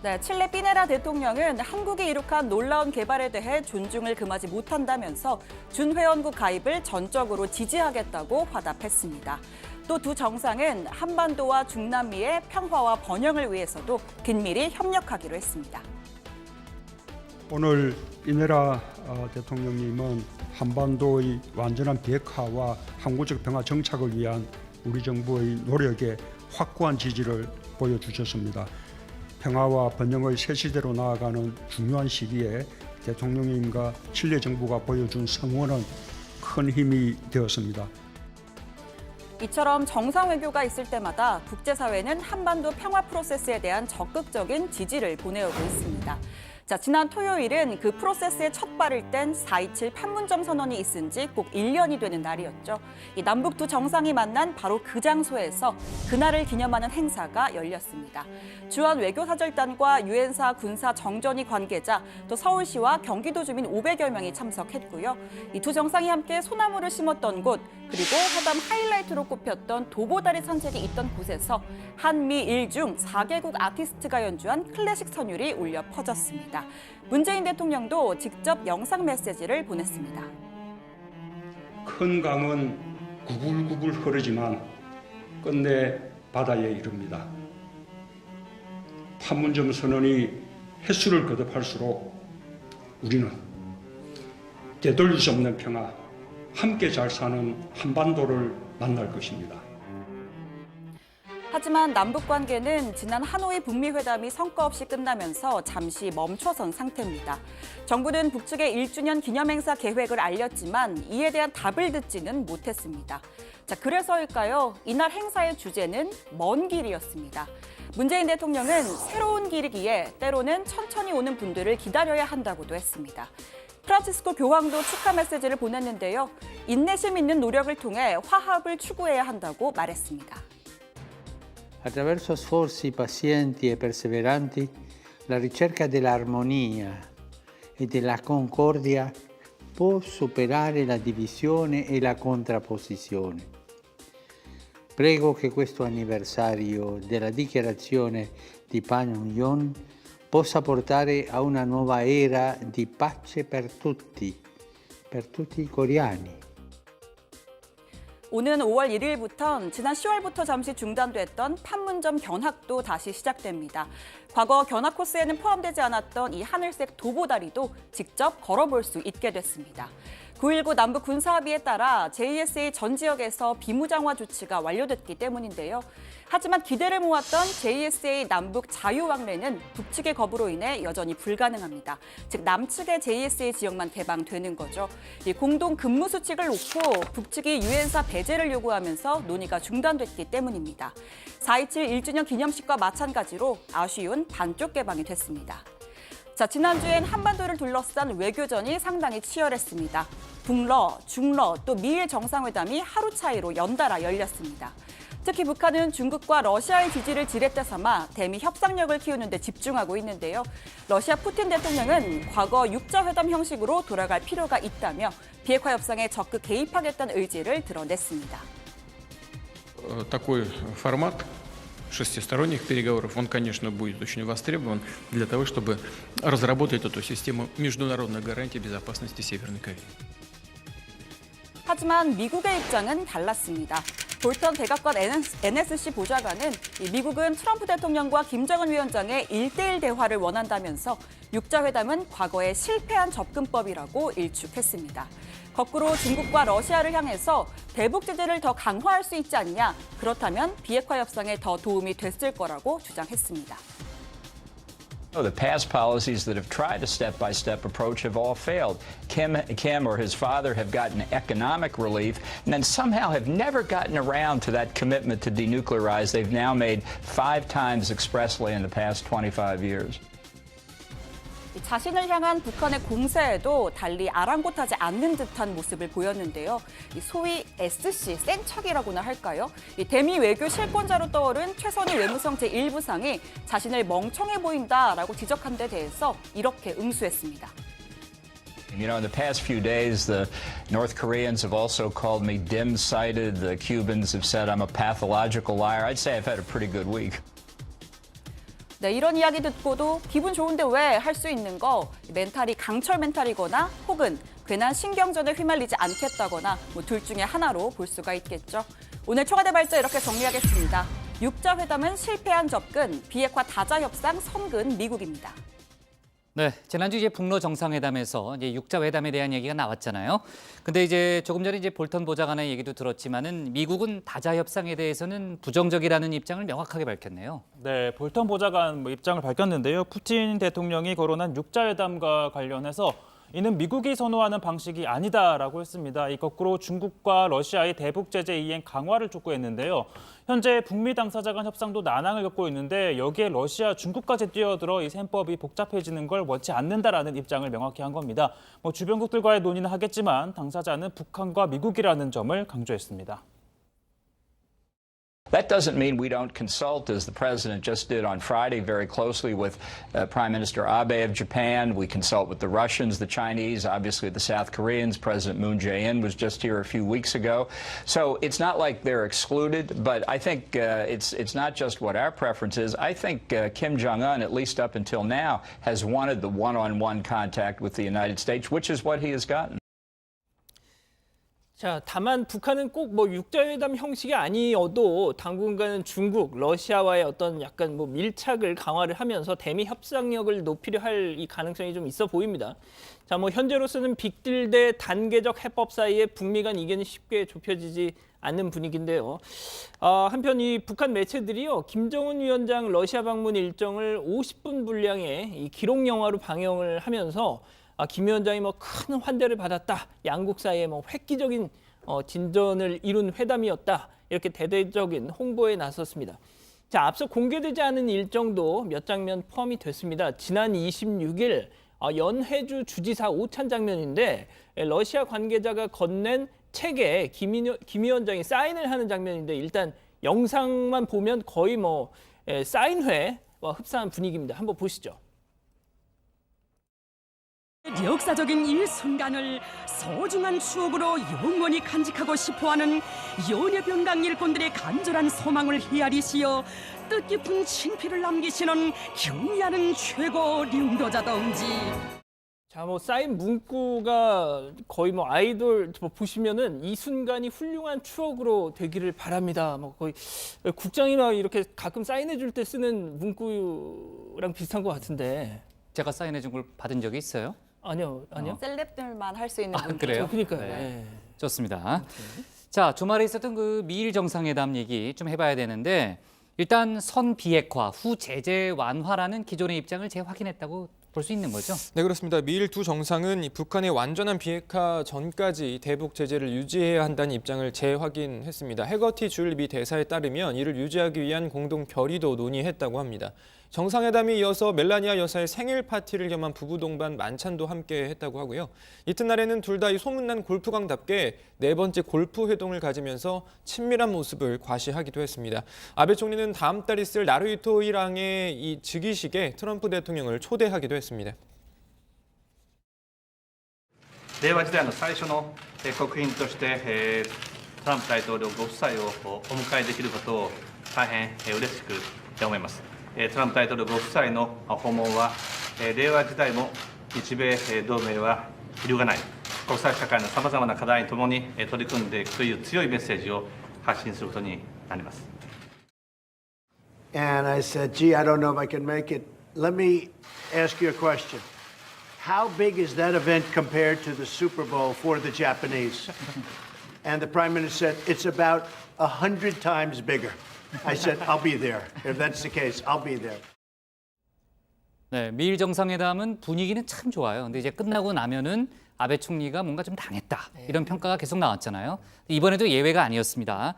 네, 칠레 피네라 대통령은 한국이 이룩한 놀라운 개발에 대해 존중을 금하지 못한다면서 준회원국 가입을 전적으로 지지하겠다고 화답했습니다. 또 두 정상은 한반도와 중남미의 평화와 번영을 위해서도 긴밀히 협력하기로 했습니다. 오늘 피네라 대통령님은 한반도의 완전한 비핵화와 항구적 평화 정착을 위한 우리 정부의 노력에 확고한 지지를 보여주셨습니다. 평화와 번영의 새 시대로 나아가는 중요한 시기에 대통령님과 칠레 정부가 보여준 성원은 큰 힘이 되었습니다. 이처럼 정상 외교가 있을 때마다 국제사회는 한반도 평화 프로세스에 대한 적극적인 지지를 보내오고 있습니다. 자, 지난 토요일은 그 프로세스의 첫 발을 뗀 4.27 판문점 선언이 있은 지 꼭 1년이 되는 날이었죠. 이 남북 두 정상이 만난 바로 그 장소에서 그날을 기념하는 행사가 열렸습니다. 주한 외교사절단과 유엔사 군사 정전위 관계자, 또 서울시와 경기도 주민 500여 명이 참석했고요. 이 두 정상이 함께 소나무를 심었던 곳, 그리고 회담 하이라이트로 꼽혔던 도보다리 산책이 있던 곳에서 한미 일중 4개국 아티스트가 연주한 클래식 선율이 울려 퍼졌습니다. 문재인 대통령도 직접 영상 메시지를 보냈습니다. 큰 강은 구불구불 흐르지만 끝내 바다에 이릅니다. 판문점 선언이 횟수를 거듭할수록 우리는 되돌릴 수 없는 평화, 함께 잘 사는 한반도를 만날 것입니다. 하지만 남북 관계는 지난 하노이 북미 회담이 성과 없이 끝나면서 잠시 멈춰선 상태입니다. 정부는 북측의 1주년 기념행사 계획을 알렸지만 이에 대한 답을 듣지는 못했습니다. 자, 그래서일까요? 이날 행사의 주제는 먼 길이었습니다. 문재인 대통령은 새로운 길이기에 때로는 천천히 오는 분들을 기다려야 한다고도 했습니다. 프란치스코 교황도 축하 메시지를 보냈는데요. 인내심 있는 노력을 통해 화합을 추구해야 한다고 말했습니다. Attraverso sforzi pazienti e perseveranti, la ricerca dell'armonia e della concordia può superare la divisione e la contrapposizione. Prego che questo anniversario della dichiarazione di Panmunjom possa portare a una nuova era di pace per tutti i coreani. 오는 5월 1일부터 지난 10월부터 잠시 중단됐던 판문점 견학도 다시 시작됩니다. 과거 견학 코스에는 포함되지 않았던 이 하늘색 도보다리도 직접 걸어볼 수 있게 됐습니다. 9.19 남북 군사합의에 따라 JSA 전 지역에서 비무장화 조치가 완료됐기 때문인데요. 하지만 기대를 모았던 JSA 남북 자유왕래는 북측의 거부로 인해 여전히 불가능합니다. 즉 남측의 JSA 지역만 개방되는 거죠. 이 공동 근무 수칙을 놓고 북측이 유엔사 배제를 요구하면서 논의가 중단됐기 때문입니다. 4.27 1주년 기념식과 마찬가지로 아쉬운 반쪽 개방이 됐습니다. 자, 지난주엔 한반도를 둘러싼 외교전이 상당히 치열했습니다. 북러, 중러, 또 미일 정상회담이 하루 차이로 연달아 열렸습니다. 특히 북한은 중국과 러시아의 지지를 지렛대 삼아 대미 협상력을 키우는 데 집중하고 있는데요. 러시아 푸틴 대통령은 과거 육자회담 형식으로 돌아갈 필요가 있다며 비핵화 협상에 적극 개입하겠다는 의지를 드러냈습니다. Такой формат шестисторонних переговоров, он, конечно, будет очень востребован для того, чтобы разработать эту систему международных гарантий безопасности Северной Кореи. 하지만 미국의 입장은 달랐습니다. 볼턴 백악관 NSC 보좌관은 미국은 트럼프 대통령과 김정은 위원장의 1대1 대화를 원한다면서 육자회담은 과거에 실패한 접근법이라고 일축했습니다. 거꾸로 중국과 러시아를 향해서 대북 제재를 더 강화할 수 있지 않냐, 그렇다면 비핵화 협상에 더 도움이 됐을 거라고 주장했습니다. The past policies that have tried a step-by-step approach have all failed. Kim or his father have gotten economic relief and then somehow have never gotten around to that commitment to denuclearize they've now made 5 times expressly in the past 25 years. 자신을 향한 북한의 공세에도 달리 아랑곳하지 않는 듯한 모습을 보였는데요. 소위 SC, 센 척이라고나 할까요? 대미 외교 실권자로 떠오른 최선희 외무성 제1부상이 자신을 멍청해 보인다라고 지적한 데 대해서 이렇게 응수했습니다. You know, in the past few days, the North Koreans have also called me dim-sighted. The Cubans have said I'm a pathological liar. I'd say I've had a pretty good week. 네, 이런 이야기 듣고도 기분 좋은데 왜 할 수 있는 거, 멘탈이 강철 멘탈이거나 혹은 괜한 신경전에 휘말리지 않겠다거나 둘 중에 하나로 볼 수가 있겠죠. 오늘 청와대 발제 이렇게 정리하겠습니다. 육자회담은 실패한 접근, 비핵화 다자협상 성근 미국입니다. 네, 지난주 이제 북러 정상회담에서 이제 육자회담에 대한 얘기가 나왔잖아요. 근데 이제 조금 전에 이제 볼턴 보좌관의 얘기도 들었지만은 미국은 다자협상에 대해서는 부정적이라는 입장을 명확하게 밝혔네요. 네, 볼턴 보좌관 입장을 밝혔는데요. 푸틴 대통령이 거론한 육자회담과 관련해서 이는 미국이 선호하는 방식이 아니다라고 했습니다. 이 거꾸로 중국과 러시아의 대북 제재 이행 강화를 촉구했는데요. 현재 북미 당사자 간 협상도 난항을 겪고 있는데 여기에 러시아, 중국까지 뛰어들어 이 셈법이 복잡해지는 걸 원치 않는다라는 입장을 명확히 한 겁니다. 주변국들과의 논의는 하겠지만 당사자는 북한과 미국이라는 점을 강조했습니다. That doesn't mean we don't consult, as the president just did on Friday, very closely with Prime Minister Abe of Japan. We consult with the Russians, the Chinese, obviously the South Koreans. President Moon Jae-in was just here a few weeks ago. So it's not like they're excluded, but I think it's not just what our preference is. I think Kim Jong-un, at least up until now, has wanted the one-on-one contact with the United States, which is what he has gotten. 자, 다만 북한은 꼭 뭐 육자회담 형식이 아니어도 당분간은 중국, 러시아와의 어떤 약간 뭐 밀착을 강화를 하면서 대미 협상력을 높이려 할 이 가능성이 좀 있어 보입니다. 자, 뭐 현재로서는 빅딜 대 단계적 해법 사이에 북미 간 이견이 쉽게 좁혀지지 않는 분위기인데요. 한편 이 북한 매체들이요, 김정은 위원장 러시아 방문 일정을 50분 분량의 이 기록 영화로 방영을 하면서 김 위원장이 뭐 큰 환대를 받았다, 양국 사이에 뭐 획기적인 진전을 이룬 회담이었다, 이렇게 대대적인 홍보에 나섰습니다. 자, 앞서 공개되지 않은 일정도 몇 장면 포함이 됐습니다. 지난 26일 연해주 주지사 오찬 장면인데 러시아 관계자가 건넨 책에 김 위원장이 사인을 하는 장면인데 일단 영상만 보면 거의 뭐 사인회와 흡사한 분위기입니다. 한번 보시죠. 역사적인 이 순간을 소중한 추억으로 영원히 간직하고 싶어하는 연해병강 일꾼들의 간절한 소망을 헤아리시어 뜻깊은 친필을 남기시는 경의하는 최고領導者 동지. 자, 뭐 사인 문구가 거의 뭐 아이돌 보시면은 이 순간이 훌륭한 추억으로 되기를 바랍니다. 뭐 거의 국장이나 이렇게 가끔 사인해 줄 때 쓰는 문구랑 비슷한 것 같은데. 제가 사인해 준 걸 받은 적이 있어요? 아니요. 셀럽들만 할 수 있는 문구. 그래요? 그러니까요. 네. 좋습니다. 자, 주말에 있었던 그 미일 정상회담 얘기 좀 해봐야 되는데 일단 선 비핵화 후 제재 완화라는 기존의 입장을 재확인했다고 볼 수 있는 거죠? 네, 그렇습니다. 미일 두 정상은 북한의 완전한 비핵화 전까지 대북 제재를 유지해야 한다는 입장을 재확인했습니다. 해거티 줄 미 대사에 따르면 이를 유지하기 위한 공동 결의도 논의했다고 합니다. 정상회담이 이어서 멜라니아 여사의 생일 파티를 겸한 부부 동반 만찬도 함께 했다고 하고요. 이튿날에는 둘 다 이 소문난 골프광답게 네 번째 골프 회동을 가지면서 친밀한 모습을 과시하기도 했습니다. 아베 총리는 다음 달 있을 나루히토 일항의 이 즉위식에 트럼프 대통령을 초대하기도 했습니다. 令和時代の最初の国賓としてトランプ大統領ご夫妻をお迎えできることを大変嬉しく思います。トランプ大統領ご夫妻の訪問は令和時代も日米同盟は揺るがない国際社会のさまざまな課題にともに取り組んでいくという強いメッセージを発信することになります。 And I said, gee, I don't know if I can make it. Let me ask you a question. How big is that event compared to the Super Bowl for the Japanese? And the Prime Minister said, it's about 100 times bigger. I said, I'll be there. If that's the case, I'll be there. 네, 미일 정상회담은 분위기는 참 좋아요. 근데 이제 끝나고 나면은 아베 총리가 뭔가 좀 당했다, 이런 평가가 계속 나왔잖아요. 이번에도 예외가 아니었습니다.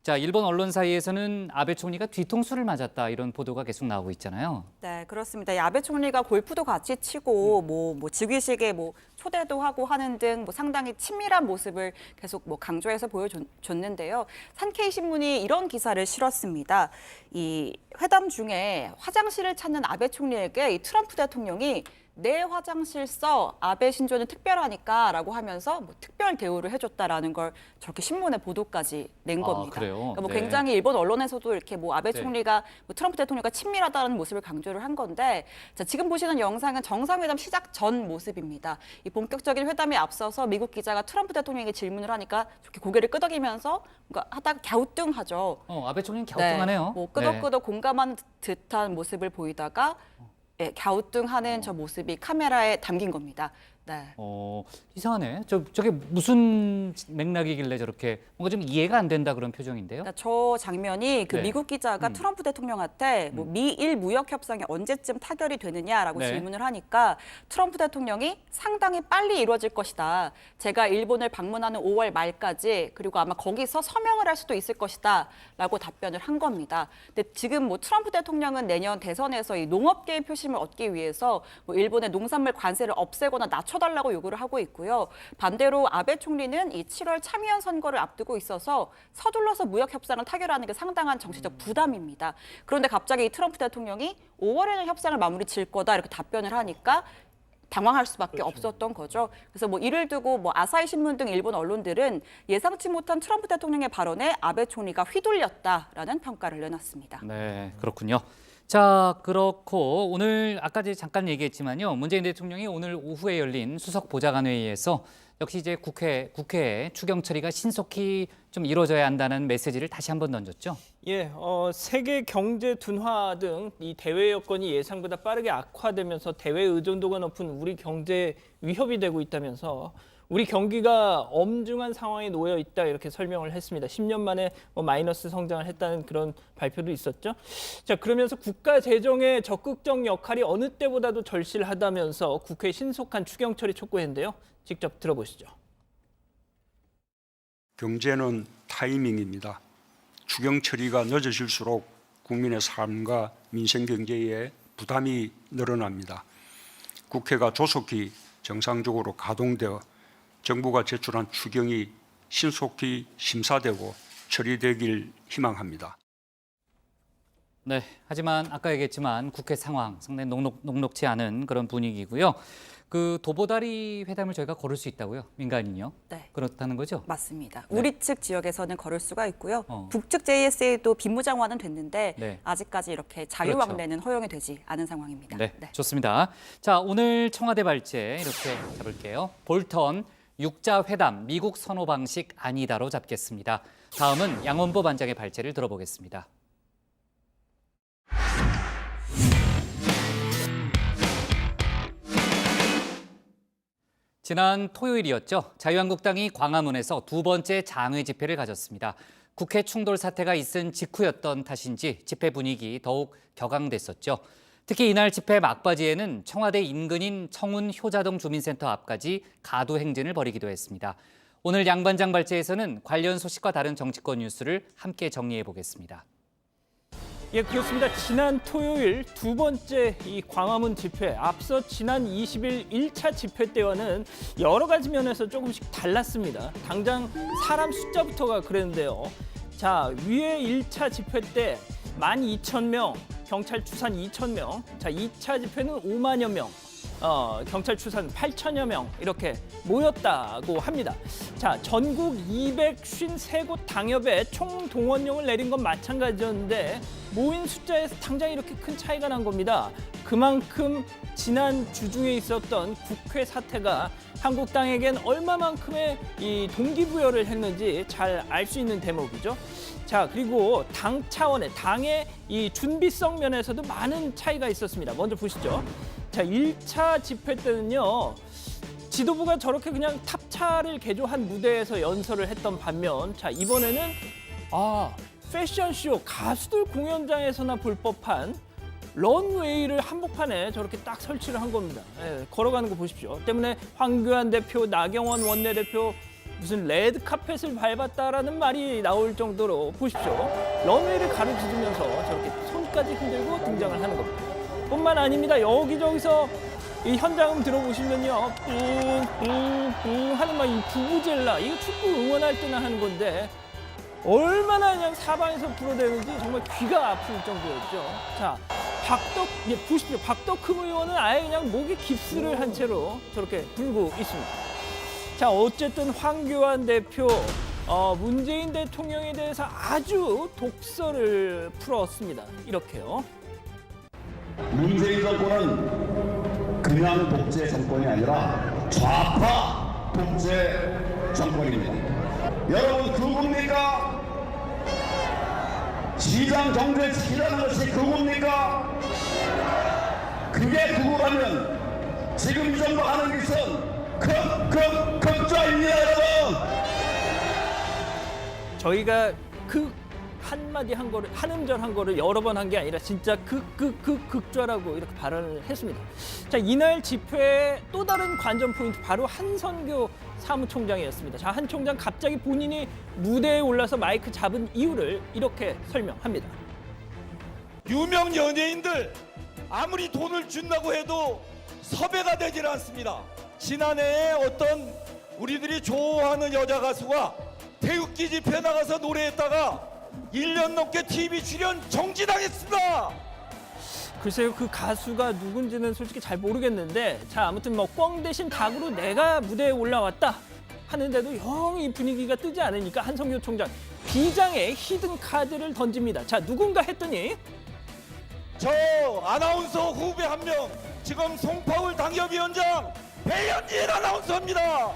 자, 일본 언론 사이에서는 아베 총리가 뒤통수를 맞았다, 이런 보도가 계속 나오고 있잖아요. 네, 그렇습니다. 이 아베 총리가 골프도 같이 치고 뭐 즉위식에 뭐 초대도 하고 하는 등 뭐 상당히 친밀한 모습을 계속 뭐 강조해서 보여줬는데요. 산케이 신문이 이런 기사를 실었습니다. 이 회담 중에 화장실을 찾는 아베 총리에게 이 트럼프 대통령이 내 화장실 써, 아베 신조는 특별하니까 라고 하면서 뭐 특별 대우를 해줬다라는 걸 저렇게 신문에 보도까지 낸 겁니다. 그래요? 그러니까 뭐 네. 굉장히 일본 언론에서도 이렇게 뭐 아베 네. 총리가 뭐 트럼프 대통령과 친밀하다는 모습을 강조를 한 건데, 자, 지금 보시는 영상은 정상회담 시작 전 모습입니다. 이 본격적인 회담에 앞서서 미국 기자가 트럼프 대통령에게 질문을 하니까 저렇게 고개를 끄덕이면서 뭔가 하다가 갸우뚱하죠. 아베 총리는 갸우뚱하네요. 네, 뭐 끄덕끄덕 공감하는 듯한 모습을 보이다가 갸우뚱하는 저 모습이 카메라에 담긴 겁니다. 네. 이상하네. 저게 무슨 맥락이길래 저렇게 뭔가 좀 이해가 안 된다, 그런 표정인데요. 저 장면이 그 네. 미국 기자가 트럼프 대통령한테 뭐 미일 무역 협상이 언제쯤 타결이 되느냐라고 네. 질문을 하니까 트럼프 대통령이 상당히 빨리 이루어질 것이다. 제가 일본을 방문하는 5월 말까지, 그리고 아마 거기서 서명을 할 수도 있을 것이다라고 답변을 한 겁니다. 근데 지금 뭐 트럼프 대통령은 내년 대선에서 이 농업계의 표심을 얻기 위해서 뭐 일본의 농산물 관세를 없애거나 낮춰달라고 요구를 하고 있고요. 반대로 아베 총리는 이 7월 참의원 선거를 앞두고 있어서 서둘러서 무역 협상을 타결하는 게 상당한 정치적 부담입니다. 그런데 갑자기 이 트럼프 대통령이 5월에는 협상을 마무리 질 거다, 이렇게 답변을 하니까 당황할 수밖에 없었던 거죠. 그래서 뭐 이를 두고 뭐 아사히 신문 등 일본 언론들은 예상치 못한 트럼프 대통령의 발언에 아베 총리가 휘둘렸다라는 평가를 내놨습니다. 네, 그렇군요. 자, 그렇고 오늘 아까 잠깐 얘기했지만요. 문재인 대통령이 오늘 오후에 열린 수석 보좌관 회의에서 역시 이제 국회에 추경 처리가 신속히 좀 이루어져야 한다는 메시지를 다시 한번 던졌죠. 예, 세계 경제 둔화 등 이 대외 여건이 예상보다 빠르게 악화되면서 대외 의존도가 높은 우리 경제에 위협이 되고 있다면서 우리 경기가 엄중한 상황에 놓여 있다 이렇게 설명을 했습니다. 10년 만에 마이너스 성장을 했다는 그런 발표도 있었죠. 자, 그러면서 국가 재정의 적극적 역할이 어느 때보다도 절실하다면서 국회 신속한 추경 처리 촉구했는데요. 직접 들어보시죠. 경제는 타이밍입니다. 추경 처리가 늦어질수록 국민의 삶과 민생 경제에 부담이 늘어납니다. 국회가 조속히 정상적으로 가동되어 정부가 제출한 추경이 신속히 심사되고 처리되길 희망합니다. 네, 하지만 아까 얘기했지만 국회 상황 상당히 녹록치 않은 그런 분위기고요. 그 도보다리 회담을 저희가 걸을 수 있다고요? 민간인요? 네. 그렇다는 거죠? 맞습니다. 네. 우리 측 지역에서는 걸을 수가 있고요. 북측 JSA도 빈무장화는 됐는데 네. 아직까지 이렇게 자유왕래는 허용이 되지 않은 상황입니다. 네, 좋습니다. 자, 오늘 청와대 발제 이렇게 잡을게요. 볼턴 6자 회담 미국 선호 방식 아니다로 잡겠습니다. 다음은 양원보 반장의 발제를 들어보겠습니다. 지난 토요일이었죠. 자유한국당이 광화문에서 두 번째 장외 집회를 가졌습니다. 국회 충돌 사태가 있은 직후였던 탓인지 집회 분위기 더욱 격앙됐었죠. 특히 이날 집회 막바지에는 청와대 인근인 청운 효자동 주민센터 앞까지 가두 행진을 벌이기도 했습니다. 오늘 양 반장 발제에서는 관련 소식과 다른 정치권 뉴스를 함께 정리해 보겠습니다. 예, 그렇습니다. 지난 토요일 두 번째 이 광화문 집회, 앞서 지난 20일 1차 집회 때와는 여러 가지 면에서 조금씩 달랐습니다. 당장 사람 숫자부터가 그랬는데요. 자, 위에 1차 집회 때 12,000명, 경찰 추산 2,000명, 자, 2차 집회는 5만여 명, 경찰 추산 8천여 명 이렇게 모였다고 합니다. 자, 전국 253곳 당협에 총 동원령을 내린 건 마찬가지였는데 모인 숫자에서 당장 이렇게 큰 차이가 난 겁니다. 그만큼 지난 주중에 있었던 국회 사태가 한국당에겐 얼마만큼의 이 동기부여를 했는지 잘 알 수 있는 대목이죠. 자, 그리고 당 차원의 당의 이 준비성 면에서도 많은 차이가 있었습니다. 먼저 보시죠. 자, 1차 집회 때는요. 지도부가 저렇게 그냥 탑차를 개조한 무대에서 연설을 했던 반면 자, 이번에는 패션쇼 가수들 공연장에서나 볼 법한 런웨이를 한복판에 저렇게 딱 설치를 한 겁니다. 예, 걸어가는 거 보십시오. 때문에 황교안 대표, 나경원 원내대표 무슨 레드카펫을 밟았다라는 말이 나올 정도로 보십시오. 런웨이를 가로지르면서 저렇게 손까지 흔들고 등장을 하는 겁니다. 뿐만 아닙니다. 여기저기서 이 현장음 들어보시면요. 하는 막 이 부부젤라, 이거 축구 응원할 때나 하는 건데 얼마나 그냥 사방에서 불어대는지 정말 귀가 아플 정도였죠. 자, 보십시오. 박덕흠 의원은 아예 그냥 목에 깁스를 한 채로 저렇게 불고 있습니다. 자, 어쨌든 황교안 대표, 문재인 대통령에 대해서 아주 독설을 풀었습니다. 이렇게요. 문재인 정권은 그냥 독재 정권이 아니라 좌파 독재 정권입니다. 여러분 그겁니까? 시장 경제 지키라는 것이 그겁니까? 그게 그거라면 지금 이 정도 하는 것은 극좌입니다, 여러분. 저희가 그 한마디 한 거를, 한 음절 한 거를 여러 번 한 게 아니라 진짜 극좌라고 이렇게 발언을 했습니다. 자, 이날 집회의 또 다른 관전 포인트 바로 한선교 사무총장이었습니다. 자, 한 총장 갑자기 본인이 무대에 올라서 마이크 잡은 이유를 이렇게 설명합니다. 유명 연예인들 아무리 돈을 준다고 해도 섭외가 되질 않습니다. 지난해에 어떤 우리들이 좋아하는 여자 가수가 태극기 집회 나가서 노래했다가 1년 넘게 TV 출연 정지당했습니다. 글쎄요, 그 가수가 누군지는 솔직히 잘 모르겠는데 자, 아무튼 뭐 꽝 대신 닭으로 내가 무대에 올라왔다 하는데도 영 이 분위기가 뜨지 않으니까 한성교 총장 비장의 히든 카드를 던집니다. 자, 누군가 했더니 저 아나운서 후배 한 명, 지금 송파울 당협위원장 배현진 아나운서입니다.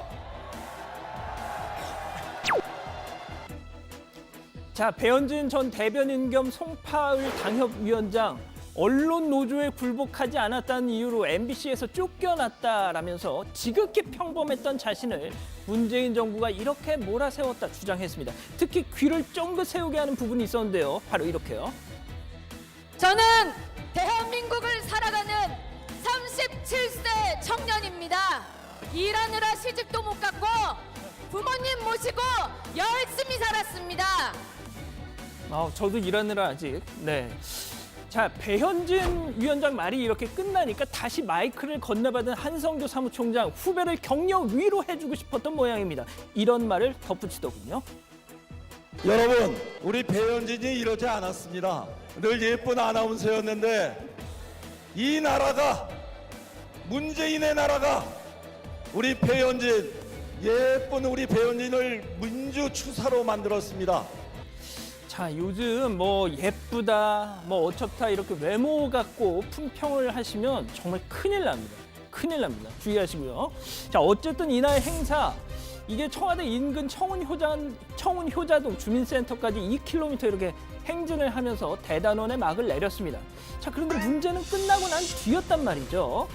자, 배현진 전 대변인 겸 송파을 당협위원장 언론 노조에 굴복하지 않았다는 이유로 MBC에서 쫓겨났다라면서 지극히 평범했던 자신을 문재인 정부가 이렇게 몰아세웠다 주장했습니다. 특히 귀를 쫑긋 세우게 하는 부분이 있었는데요. 바로 이렇게요. 저는 대한민국을 살아가는 37세 청년입니다. 일하느라 시집도 못 갔고 부모님 모시고 열심히 살았습니다. 저도 일하느라 아직. 네. 자, 배현진 위원장 말이 이렇게 끝나니까 다시 마이크를 건네받은 한성조 사무총장 후배를 격려 위로해주고 싶었던 모양입니다. 이런 말을 덧붙이더군요. 여러분, 우리 배현진이 이러지 않았습니다. 늘 예쁜 아나운서였는데 이 나라가, 문재인의 나라가 우리 배현진, 예쁜 우리 배현진을 민주추사로 만들었습니다. 자, 요즘 뭐 예쁘다, 뭐 어쩌다 이렇게 외모 갖고 품평을 하시면 정말 큰일 납니다. 큰일 납니다. 주의하시고요. 자, 어쨌든 이날 행사, 이게 청와대 인근 청운효자동 주민센터까지 2km 이렇게 행진을 하면서 대단원의 막을 내렸습니다. 자, 그런데 문제는 끝나고 난 뒤였단 말이죠.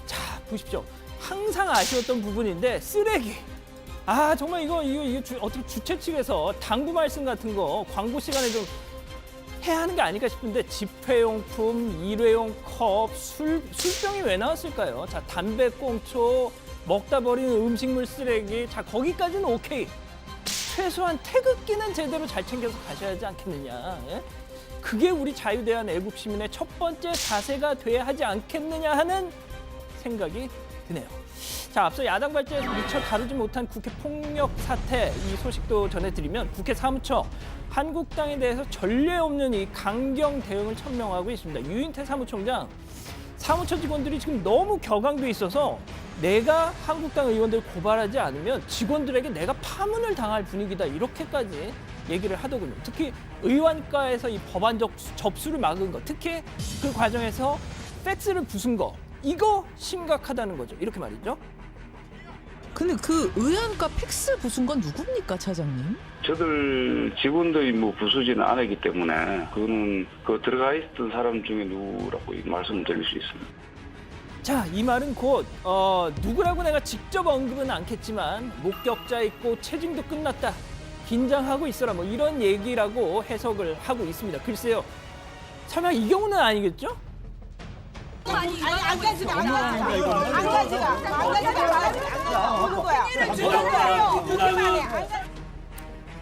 자, 보십시오. 항상 아쉬웠던 부분인데 쓰레기. 정말 이거 어떻게 주최 측에서 당부 말씀 같은 거 광고 시간에 좀 해야 하는 게 아닐까 싶은데 집회용품, 일회용 컵, 술병이 왜 나왔을까요? 자, 담배꽁초, 먹다 버리는 음식물 쓰레기, 자, 거기까지는 오케이. 최소한 태극기는 제대로 잘 챙겨서 가셔야 하지 않겠느냐. 예? 그게 우리 자유대한 애국시민의 첫 번째 자세가 돼야 하지 않겠느냐 하는 생각이 드네요. 자, 앞서 야당 발제에서 미처 다루지 못한 국회 폭력 사태 이 소식도 전해드리면 국회 사무처 한국당에 대해서 전례 없는 이 강경 대응을 천명하고 있습니다. 유인태 사무총장, 사무처 직원들이 지금 너무 격앙돼 있어서 내가 한국당 의원들을 고발하지 않으면 직원들에게 내가 파문을 당할 분위기다 이렇게까지 얘기를 하더군요. 특히 의원과에서 이 법안적 접수를 막은 것, 특히 그 과정에서 팩스를 부순 거, 이거 심각하다는 거죠. 이렇게 말이죠. 근데 그 의원과 팩스 부순 건 누굽니까, 차장님? 저들 직원들이 뭐 부수지는 않았기 때문에 그거는 그 들어가 있던 사람 중에 누구라고 말씀드릴 수 있습니다. 자, 이 말은 곧 누구라고 내가 직접 언급은 않겠지만 목격자 있고 체증도 끝났다, 긴장하고 있어라, 뭐 이런 얘기라고 해석을 하고 있습니다. 글쎄요, 설마 이 경우는 아니겠죠? 아니 안 가지가 안 가지가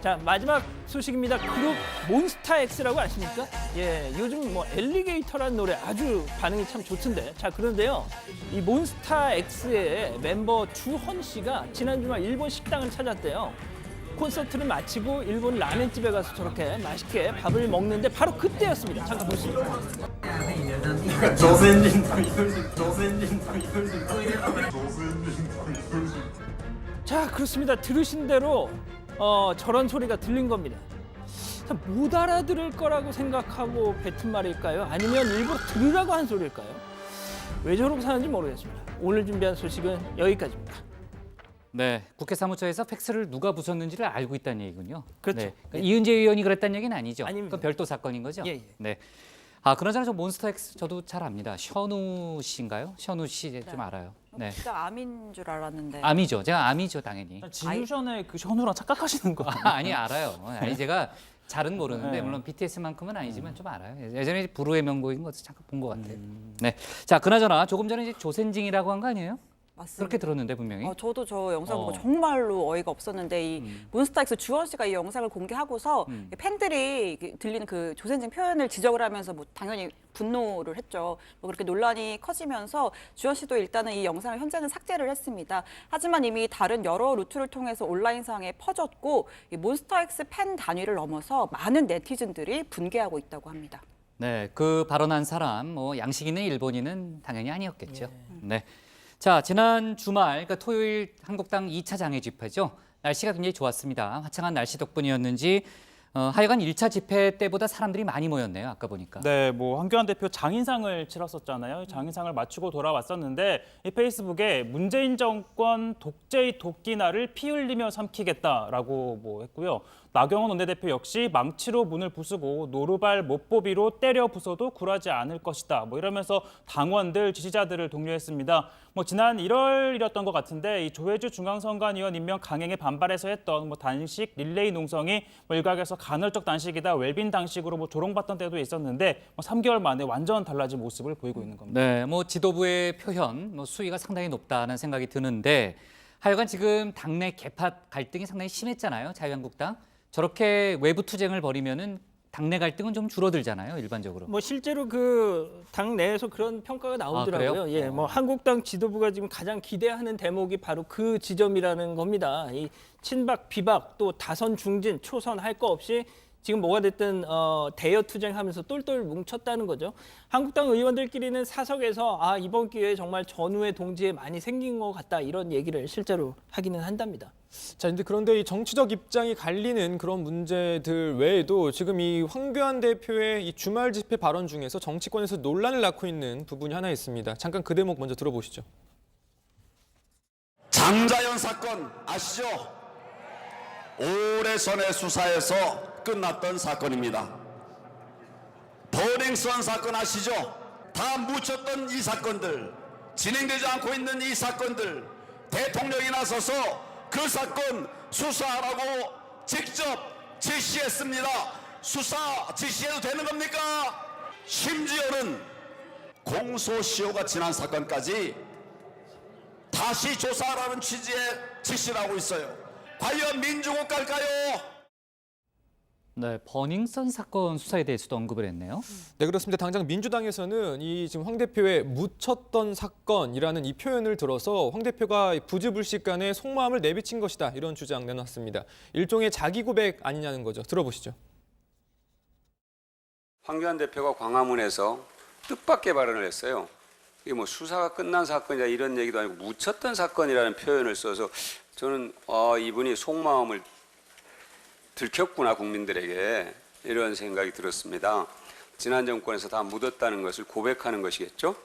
자, 마지막 소식입니다. 그룹 몬스타엑스라고 아십니까? 예, 요즘 뭐 엘리게이터라는 노래 아주 반응이 참 좋던데. 자, 그런데요, 이 몬스타엑스의 멤버 주헌 씨가 지난 주말 일본 식당을 찾았대요. 콘서트를 마치고 일본 라멘집에 가서 저렇게 맛있게 밥을 먹는데 바로 그때였습니다. 잠깐 보시죠. 자, 그렇습니다. 들으신 대로 저런 소리가 들린 겁니다. 참, 못 알아들을 거라고 생각하고 뱉은 말일까요? 아니면 일부러 들으라고 한 소리일까요? 왜 저러고 사는지 모르겠습니다. 오늘 준비한 소식은 여기까지입니다. 네, 국회 사무처에서 팩스를 누가 부쉈는지를 알고 있다는 얘기군요. 그렇죠. 네, 그러니까 이은재 의원이 그랬다는 얘기는 아니죠. 아닙니다. 그건 별도 사건인 거죠. 예. 네. 그나저나 저 몬스타엑스 저도 잘 압니다. 션우 씨인가요? 션우 씨 좀 알아요. 네. 진짜 암인 줄 알았는데. 암이죠. 제가 암이죠, 당연히. 진유션의 그 션우랑 착각하시는 거 아니, 알아요. 아니, 제가 잘은 모르는데 네. 물론 BTS만큼은 아니지만 좀 알아요. 예전에 부르의 명곡인 것도 잠깐 본 것 같아요. 네. 자, 그나저나 조금 전에 이제 조센징이라고 한 거 아니에요? 맞습니다. 그렇게 들었는데 분명히. 저도 저 영상 보고 정말로 어이가 없었는데 이 몬스타엑스 주원 씨가 이 영상을 공개하고서 팬들이 들리는 그 조센징 표현을 지적을 하면서 뭐 당연히 분노를 했죠. 뭐 그렇게 논란이 커지면서 주원 씨도 일단은 이 영상을 현재는 삭제를 했습니다. 하지만 이미 다른 여러 루트를 통해서 온라인상에 퍼졌고 이 몬스타엑스 팬 단위를 넘어서 많은 네티즌들이 분개하고 있다고 합니다. 네, 그 발언한 사람 뭐 양식 있는 일본인은 당연히 아니었겠죠. 네. 자, 지난 주말, 그러니까 토요일 한국당 2차 장애 집회죠. 날씨가 굉장히 좋았습니다. 화창한 날씨 덕분이었는지 하여간 1차 집회 때보다 사람들이 많이 모였네요. 아까 보니까. 네, 뭐 황교안 대표 장인상을 치렀었잖아요. 장인상을 마치고 돌아왔었는데 이 페이스북에 문재인 정권 독재의 도끼날을 피 흘리며 삼키겠다라고 뭐 했고요. 나경원 원내대표 역시 망치로 문을 부수고 노루발 못보비로 때려 부숴도 굴하지 않을 것이다. 이러면서 당원들, 지지자들을 독려했습니다. 지난 1월이었던 것 같은데 이 조혜주 중앙선관위원 임명 강행에 반발해서 했던 단식 릴레이 농성이 일각에서 간헐적 단식이다, 웰빙 단식으로 조롱받던 때도 있었는데 3개월 만에 완전 달라진 모습을 보이고 있는 겁니다. 네, 지도부의 표현, 수위가 상당히 높다는 생각이 드는데 하여간 지금 당내 개파 갈등이 상당히 심했잖아요. 자유한국당. 저렇게 외부 투쟁을 벌이면은 당내 갈등은 좀 줄어들잖아요, 일반적으로. 실제로 그 당 내에서 그런 평가가 나오더라고요. 그래요? 한국당 지도부가 지금 가장 기대하는 대목이 바로 그 지점이라는 겁니다. 이 친박, 비박, 또 다선, 중진, 초선 할 거 없이 지금 뭐가 됐든 대여 투쟁하면서 똘똘 뭉쳤다는 거죠. 한국당 의원들끼리는 사석에서 이번 기회에 정말 전후의 동지에 많이 생긴 것 같다 이런 얘기를 실제로 하기는 한답니다. 자, 그런데 이 정치적 입장이 갈리는 그런 문제들 외에도 지금 이 황교안 대표의 이 주말 집회 발언 중에서 정치권에서 논란을 낳고 있는 부분이 하나 있습니다. 잠깐 그 대목 먼저 들어보시죠. 장자연 사건 아시죠? 오래전에 수사에서 끝났던 사건입니다. 버닝썬 사건 아시죠? 다 묻혔던 이 사건들, 진행되지 않고 있는 이 사건들, 대통령이 나서서 그 사건 수사하라고 직접 지시했습니다. 수사 지시해도 되는 겁니까? 심지어는 공소시효가 지난 사건까지 다시 조사하라는 취지의 지시를 하고 있어요. 과연 민주국 갈까요? 네, 버닝썬 사건 수사에 대해서도 언급을 했네요. 네, 그렇습니다. 당장 민주당에서는 이 지금 황 대표의 묻혔던 사건이라는 이 표현을 들어서 황 대표가 부지불식간에 속마음을 내비친 것이다 이런 주장 내놨습니다. 일종의 자기 고백 아니냐는 거죠. 들어보시죠. 황교안 대표가 광화문에서 뜻밖의 발언을 했어요. 이게 수사가 끝난 사건이다 이런 얘기도 아니고 묻혔던 사건이라는 표현을 써서 저는 이분이 속마음을 들켰구나 국민들에게 이런 생각이 들었습니다. 지난 정권에서 다 묻었다는 것을 고백하는 것이겠죠?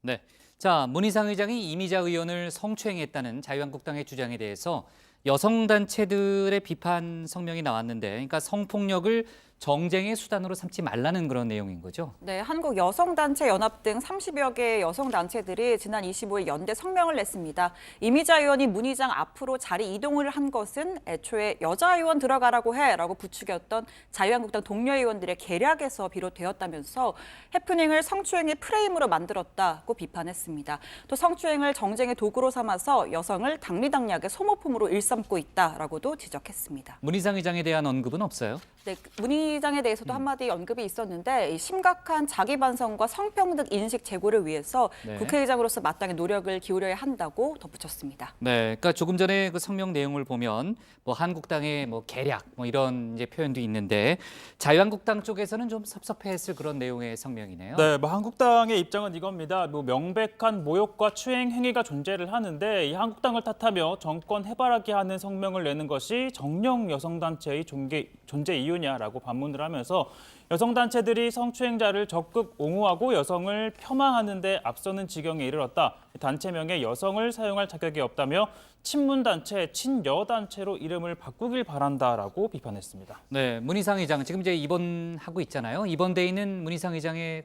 네, 자 문희상 의장이 이미자 의원을 성추행했다는 자유한국당의 주장에 대해서 여성단체들의 비판 성명이 나왔는데, 그러니까 성폭력을 정쟁의 수단으로 삼지 말라는 그런 내용인 거죠? 네, 한국여성단체연합 등 30여 개의 여성단체들이 지난 25일 연대 성명을 냈습니다. 이미자 의원이 문 의장 앞으로 자리 이동을 한 것은 애초에 여자 의원 들어가라고 해라고 부추겼던 자유한국당 동료 의원들의 계략에서 비롯되었다면서 해프닝을 성추행의 프레임으로 만들었다고 비판했습니다. 또 성추행을 정쟁의 도구로 삼아서 여성을 당리당략의 소모품으로 일삼고 있다라고도 지적했습니다. 문희상 의장에 대한 언급은 없어요? 네, 문 의장에 대해서도 한마디 언급이 있었는데 심각한 자기 반성과 성평등 인식 제고를 위해서 네. 국회의장으로서 마땅히 노력을 기울여야 한다고 덧붙였습니다. 네, 그러니까 조금 전에 그 성명 내용을 보면 한국당의 계략 이런 이제 표현도 있는데 자유한국당 쪽에서는 좀 섭섭해했을 그런 내용의 성명이네요. 네, 한국당의 입장은 이겁니다. 명백한 모욕과 추행 행위가 존재를 하는데 이 한국당을 탓하며 정권 해바라기 하는 성명을 내는 것이 정령 여성단체의 존재 이유냐라고 반문을 하면서 여성단체들이 성추행자를 적극 옹호하고 여성을 폄하하는 데 앞서는 지경에 이르렀다. 단체명에 여성을 사용할 자격이 없다며 친문단체, 친여단체로 이름을 바꾸길 바란다라고 비판했습니다. 네, 문희상 의장 지금 이제 입원하고 있잖아요. 입원돼 있는 문희상 의장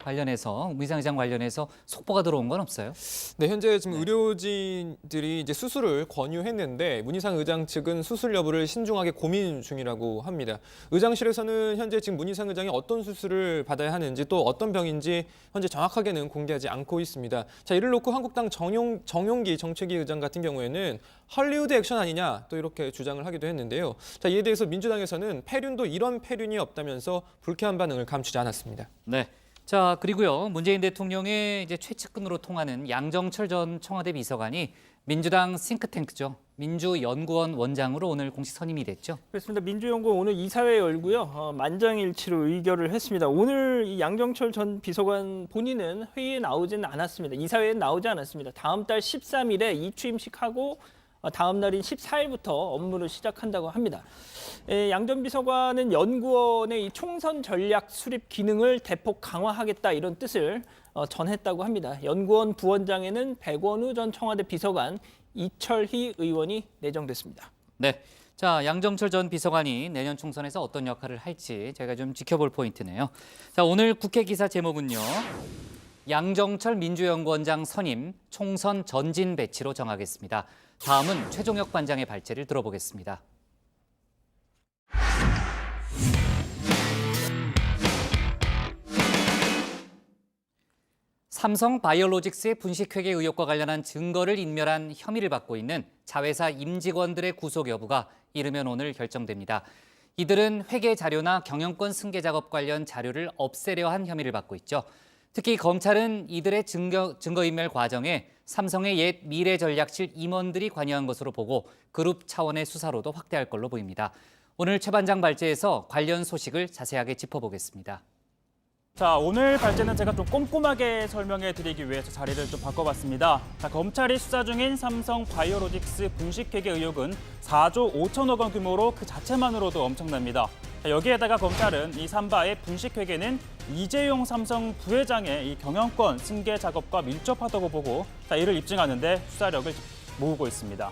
관련해서 속보가 들어온 건 없어요? 네, 현재 지금 의료진들이 이제 수술을 권유했는데 문희상 의장 측은 수술 여부를 신중하게 고민 중이라고 합니다. 의장실에서는 현재 지금 문희상 의장이 어떤 수술을 받아야 하는지 또 어떤 병인지 현재 정확하게는 공개하지 않고 있습니다. 자, 이를 놓고 한국당 정용기 정책위 의장 같은 경우에는 헐리우드 액션 아니냐 또 이렇게 주장을 하기도 했는데요. 자, 이에 대해서 민주당에서는 폐륜도 이런 폐륜이 없다면서 불쾌한 반응을 감추지 않았습니다. 네. 자, 그리고요. 문재인 대통령의 이제 최측근으로 통하는 양정철 전 청와대 비서관이 민주당 싱크탱크죠. 민주연구원 원장으로 오늘 공식 선임이 됐죠. 그렇습니다. 민주연구원 오늘 이사회 열고요. 만장일치로 의결을 했습니다. 오늘 이 양정철 전 비서관 본인은 회의에 나오지는 않았습니다. 이사회에 나오지 않았습니다. 다음 달 13일에 이취임식하고 다음 날인 14일부터 업무를 시작한다고 합니다. 양 전 비서관은 연구원의 이 총선 전략 수립 기능을 대폭 강화하겠다 이런 뜻을 전했다고 합니다. 연구원 부원장에는 백원우 전 청와대 비서관, 이철희 의원이 내정됐습니다. 네. 자, 양정철 전 비서관이 내년 총선에서 어떤 역할을 할지 제가 좀 지켜볼 포인트네요. 자, 오늘 국회 기사 제목은요. 양정철 민주연구원장 선임, 총선 전진 배치로 정하겠습니다. 다음은 최종혁 반장의 발제를 들어보겠습니다. 삼성 바이오로직스의 분식회계 의혹과 관련한 증거를 인멸한 혐의를 받고 있는 자회사 임직원들의 구속 여부가 이르면 오늘 결정됩니다. 이들은 회계 자료나 경영권 승계 작업 관련 자료를 없애려 한 혐의를 받고 있죠. 특히 검찰은 이들의 증거인멸 과정에 삼성의 옛 미래전략실 임원들이 관여한 것으로 보고 그룹 차원의 수사로도 확대할 걸로 보입니다. 오늘 최 반장 발제에서 관련 소식을 자세하게 짚어보겠습니다. 자, 오늘 발제는 제가 좀 꼼꼼하게 설명해 드리기 위해서 자리를 좀 바꿔봤습니다. 자, 검찰이 수사 중인 삼성 바이오로직스 분식회계 의혹은 4조 5천억 원 규모로 그 자체만으로도 엄청납니다. 자, 여기에다가 검찰은 이 삼바의 분식회계는 이재용 삼성 부회장의 이 경영권 승계 작업과 밀접하다고 보고 이를 입증하는데 수사력을 모으고 있습니다.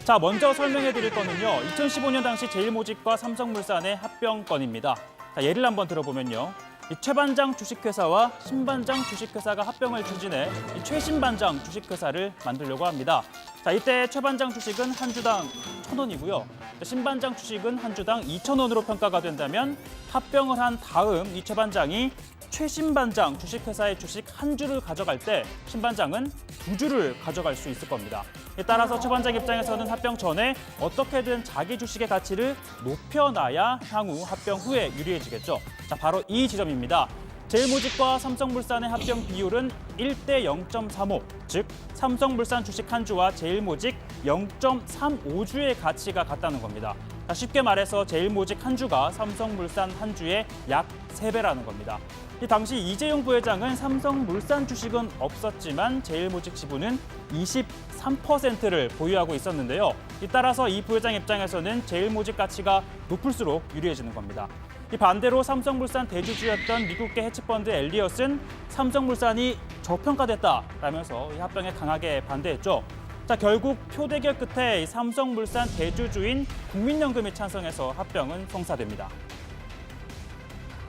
자, 먼저 설명해 드릴 거는요. 2015년 당시 제일모직과 삼성물산의 합병 건입니다. 자, 예를 한번 들어보면요. 이 최 반장 주식회사와 신 반장 주식회사가 합병을 추진해 이 최신 반장 주식회사를 만들려고 합니다. 자, 이때 최 반장 주식은 한 주당 1,000원이고요. 신 반장 주식은 한 주당 2,000원으로 평가가 된다면 합병을 한 다음 이 최 반장이 최신 반장 주식회사의 주식 한 주를 가져갈 때 신 반장은 2주를 가져갈 수 있을 겁니다. 따라서 최 반장 입장에서는 합병 전에 어떻게든 자기 주식의 가치를 높여놔야 향후 합병 후에 유리해지겠죠. 자, 바로 이 지점입니다. 제일모직과 삼성물산의 합병 비율은 1대 0.35, 즉 삼성물산 주식 한 주와 제일모직 0.35주의 가치가 같다는 겁니다. 자, 쉽게 말해서 제일모직 한 주가 삼성물산 한 주의 약 3배라는 겁니다. 이 당시 이재용 부회장은 삼성물산 주식은 없었지만 제일모직 지분은 23%를 보유하고 있었는데요. 따라서 이 부회장 입장에서는 제일모직 가치가 높을수록 유리해지는 겁니다. 이 반대로 삼성물산 대주주였던 미국계 해치펀드 엘리엇은 삼성물산이 저평가됐다라면서 이 합병에 강하게 반대했죠. 자, 결국 표대결 끝에 삼성물산 대주주인 국민연금이 찬성해서 합병은 성사됩니다.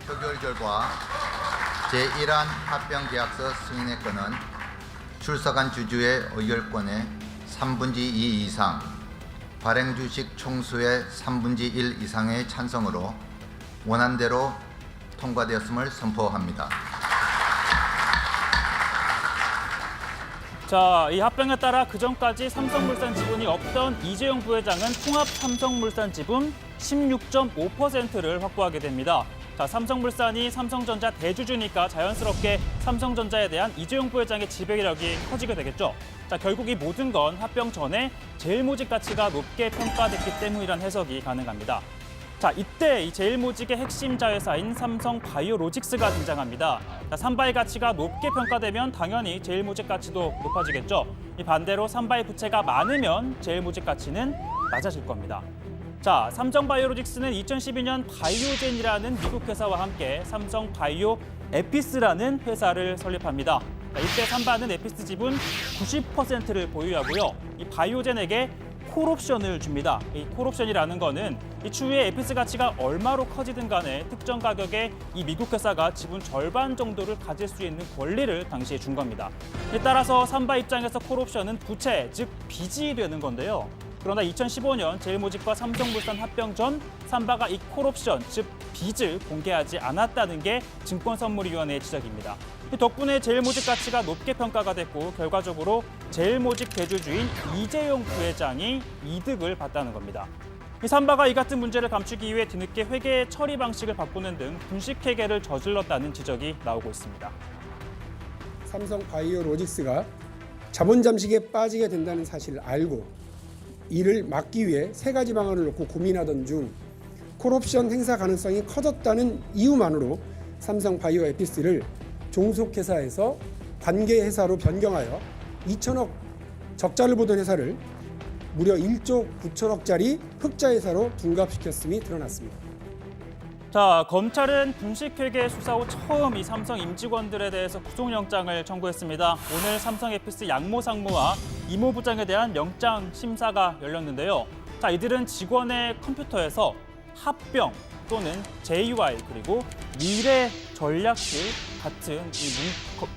표결 결과 제1안 합병계약서 승인의 건은 출석한 주주의 의결권의 3분의 2 이상, 발행주식 총수의 3분의 1 이상의 찬성으로 원안대로 통과되었음을 선포합니다. 자, 이 합병에 따라 그전까지 삼성물산 지분이 없던 이재용 부회장은 통합 삼성물산 지분 16.5%를 확보하게 됩니다. 자, 삼성물산이 삼성전자 대주주니까 자연스럽게 삼성전자에 대한 이재용 부회장의 지배력이 커지게 되겠죠. 자, 결국 이 모든 건 합병 전에 제일모직 가치가 높게 평가됐기 때문이란 해석이 가능합니다. 자, 이때 이 제일모직의 핵심 자회사인 삼성 바이오로직스가 등장합니다. 자, 삼바의 가치가 높게 평가되면 당연히 제일모직 가치도 높아지겠죠. 이 반대로 삼바의 부채가 많으면 제일모직 가치는 낮아질 겁니다. 자, 삼성 바이오로직스는 2012년 바이오젠이라는 미국 회사와 함께 삼성 바이오 에피스라는 회사를 설립합니다. 자, 이때 삼바는 에피스 지분 90%를 보유하고요. 이 바이오젠에게 콜옵션을 줍니다. 이 콜옵션이라는 거는 이 추후에 에피스 가치가 얼마로 커지든 간에 특정 가격에 이 미국 회사가 지분 절반 정도를 가질 수 있는 권리를 당시에 준 겁니다. 따라서 삼바 입장에서 콜옵션은 부채, 즉 빚이 되는 건데요. 그러나 2015년 제일모직과 삼성물산 합병 전 삼바가 이 콜옵션, 즉 빚을 공개하지 않았다는 게 증권선물위원회의 지적입니다. 덕분에 제일모직 가치가 높게 평가가 됐고 결과적으로 제일모직 대주주인 이재용 부회장이 이득을 봤다는 겁니다. 이 삼바가 이 같은 문제를 감추기 위해 뒤늦게 회계 처리 방식을 바꾸는 등 분식회계를 저질렀다는 지적이 나오고 있습니다. 삼성 바이오로직스가 자본 잠식에 빠지게 된다는 사실을 알고 이를 막기 위해 3가지 방안을 놓고 고민하던 중 콜옵션 행사 가능성이 커졌다는 이유만으로 삼성 바이오 에피스를 종속회사에서 관계회사로 변경하여 2천억 적자를 보던 회사를 무려 1조 9천억짜리 흑자회사로 둔갑시켰음이 드러났습니다. 자, 검찰은 분식회계 수사 후 처음 이 삼성 임직원들에 대해서 구속영장을 청구했습니다. 오늘 삼성 에피스 양모 상무와 이모 부장에 대한 영장 심사가 열렸는데요. 자, 이들은 직원의 컴퓨터에서 합병 또는 JY 그리고 미래 전략실 같은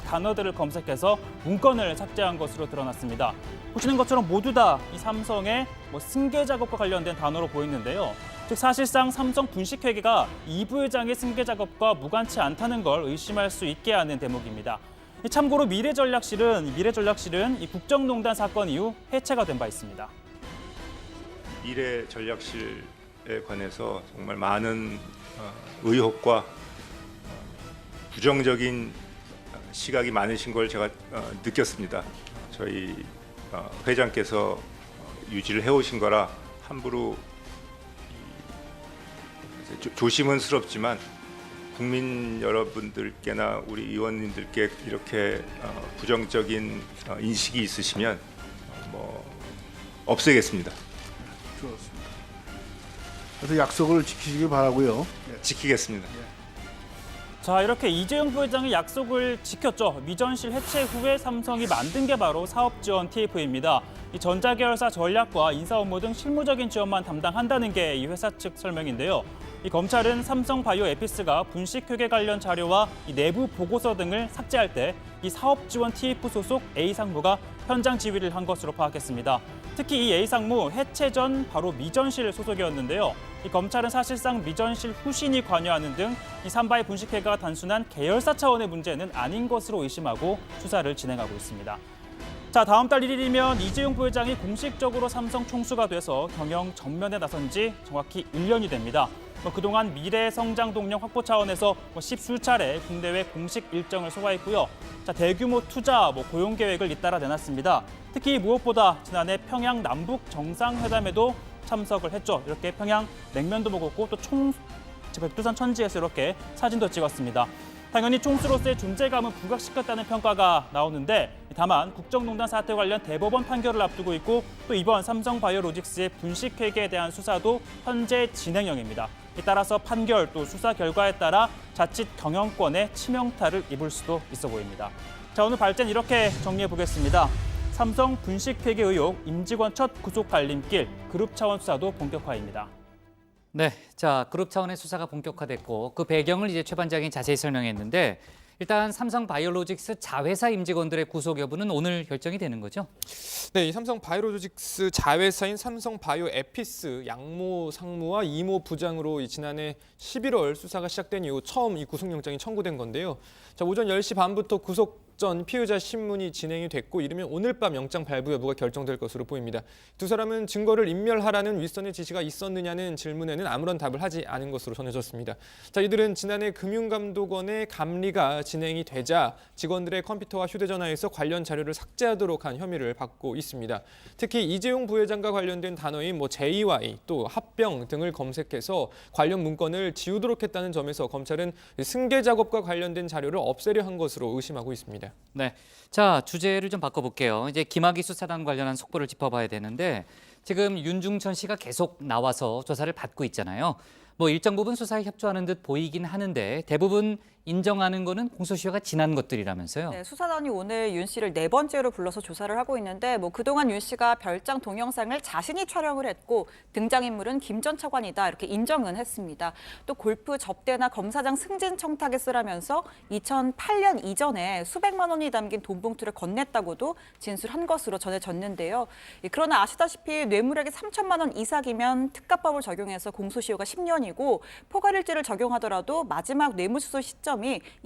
단어들을 검색해서 문건을 삭제한 것으로 드러났습니다. 보시는 것처럼 모두 다 이 삼성의 승계 작업과 관련된 단어로 보이는데요. 즉 사실상 삼성 분식회계가 이 부회장의 승계 작업과 무관치 않다는 걸 의심할 수 있게 하는 대목입니다. 참고로 미래전략실은 이 국정농단 사건 이후 해체가 된 바 있습니다. 미래전략실에 관해서 정말 많은 의혹과 부정적인 시각이 많으신 걸 제가 느꼈습니다. 저희 회장께서 유지를 해오신 거라 함부로 조심스럽지만 국민 여러분들께나 우리 의원님들께 이렇게 부정적인 인식이 있으시면 없애겠습니다. 좋습니다. 그래서 약속을 지키시길 바라고요. 지키겠습니다. 자, 이렇게 이재용 부회장이 약속을 지켰죠. 미전실 해체 후에 삼성이 만든 게 바로 사업지원 TF입니다. 이 전자계열사 전략과 인사 업무 등 실무적인 지원만 담당한다는 게 이 회사 측 설명인데요. 이 검찰은 삼성바이오 에피스가 분식회계 관련 자료와 이 내부 보고서 등을 삭제할 때 이 사업지원 TF 소속 A상무가 현장 지휘를 한 것으로 파악했습니다. 특히 이 A상무 해체 전 바로 미전실 소속이었는데요. 이 검찰은 사실상 미전실 후신이 관여하는 등 이 삼바의 분식회계가 단순한 계열사 차원의 문제는 아닌 것으로 의심하고 수사를 진행하고 있습니다. 자, 다음 달 1일이면 이재용 부회장이 공식적으로 삼성 총수가 돼서 경영 전면에 나선 지 정확히 1년이 됩니다. 그동안 미래 성장 동력 확보 차원에서 십수차례 국내외 공식 일정을 소화했고요. 자, 대규모 투자, 고용 계획을 잇따라 내놨습니다. 특히 무엇보다 지난해 평양 남북 정상회담에도 참석을 했죠. 이렇게 평양 냉면도 먹었고 또 백두산 천지에서 이렇게 사진도 찍었습니다. 당연히 총수로서의 존재감은 부각시켰다는 평가가 나오는데 다만 국정농단 사태 관련 대법원 판결을 앞두고 있고 또 이번 삼성바이오로직스의 분식회계에 대한 수사도 현재 진행형입니다. 따라서 판결 또 수사 결과에 따라 자칫 경영권에 치명타를 입을 수도 있어 보입니다. 자, 오늘 발제는 이렇게 정리해 보겠습니다. 삼성 분식회계 의혹, 임직원 첫 구속 갈림길, 그룹 차원 수사도 본격화입니다. 네, 자, 그룹 차원의 수사가 본격화됐고 그 배경을 이제 최 반장이 자세히 설명했는데 일단 삼성바이오로직스 자회사 임직원들의 구속 여부는 오늘 결정이 되는 거죠? 네, 이 삼성바이오로직스 자회사인 삼성바이오에피스 양모 상무와 이모 부장으로 지난해 11월 수사가 시작된 이후 처음 이 구속영장이 청구된 건데요. 자, 오전 10시 반부터 구속 전 피의자 신문이 진행이 됐고 이르면 오늘 밤 영장 발부 여부가 결정될 것으로 보입니다. 두 사람은 증거를 인멸하라는 윗선의 지시가 있었느냐는 질문에는 아무런 답을 하지 않은 것으로 전해졌습니다. 자, 이들은 지난해 금융감독원의 감리가 진행이 되자 직원들의 컴퓨터와 휴대전화에서 관련 자료를 삭제하도록 한 혐의를 받고 있습니다. 특히 이재용 부회장과 관련된 단어인 JY 또 합병 등을 검색해서 관련 문건을 지우도록 했다는 점에서 검찰은 승계 작업과 관련된 자료를 없애려 한 것으로 의심하고 있습니다. 네, 자, 주제를 좀 바꿔볼게요. 이제 김학의 수사단 관련한 속보를 짚어봐야 되는데 지금 윤중천 씨가 계속 나와서 조사를 받고 있잖아요. 일정 부분 수사에 협조하는 듯 보이긴 하는데 대부분 인정하는 거는 공소시효가 지난 것들이라면서요. 네, 수사단이 오늘 윤 씨를 4번째로 불러서 조사를 하고 있는데 그동안 윤 씨가 별장 동영상을 자신이 촬영을 했고 등장인물은 김 전 차관이다 이렇게 인정은 했습니다. 또 골프 접대나 검사장 승진 청탁에 쓰라면서 2008년 이전에 수백만 원이 담긴 돈 봉투를 건넸다고도 진술한 것으로 전해졌는데요. 그러나 아시다시피 뇌물액이 3천만 원 이상이면 특가법을 적용해서 공소시효가 10년이고 포괄일죄를 적용하더라도 마지막 뇌물수수 시점이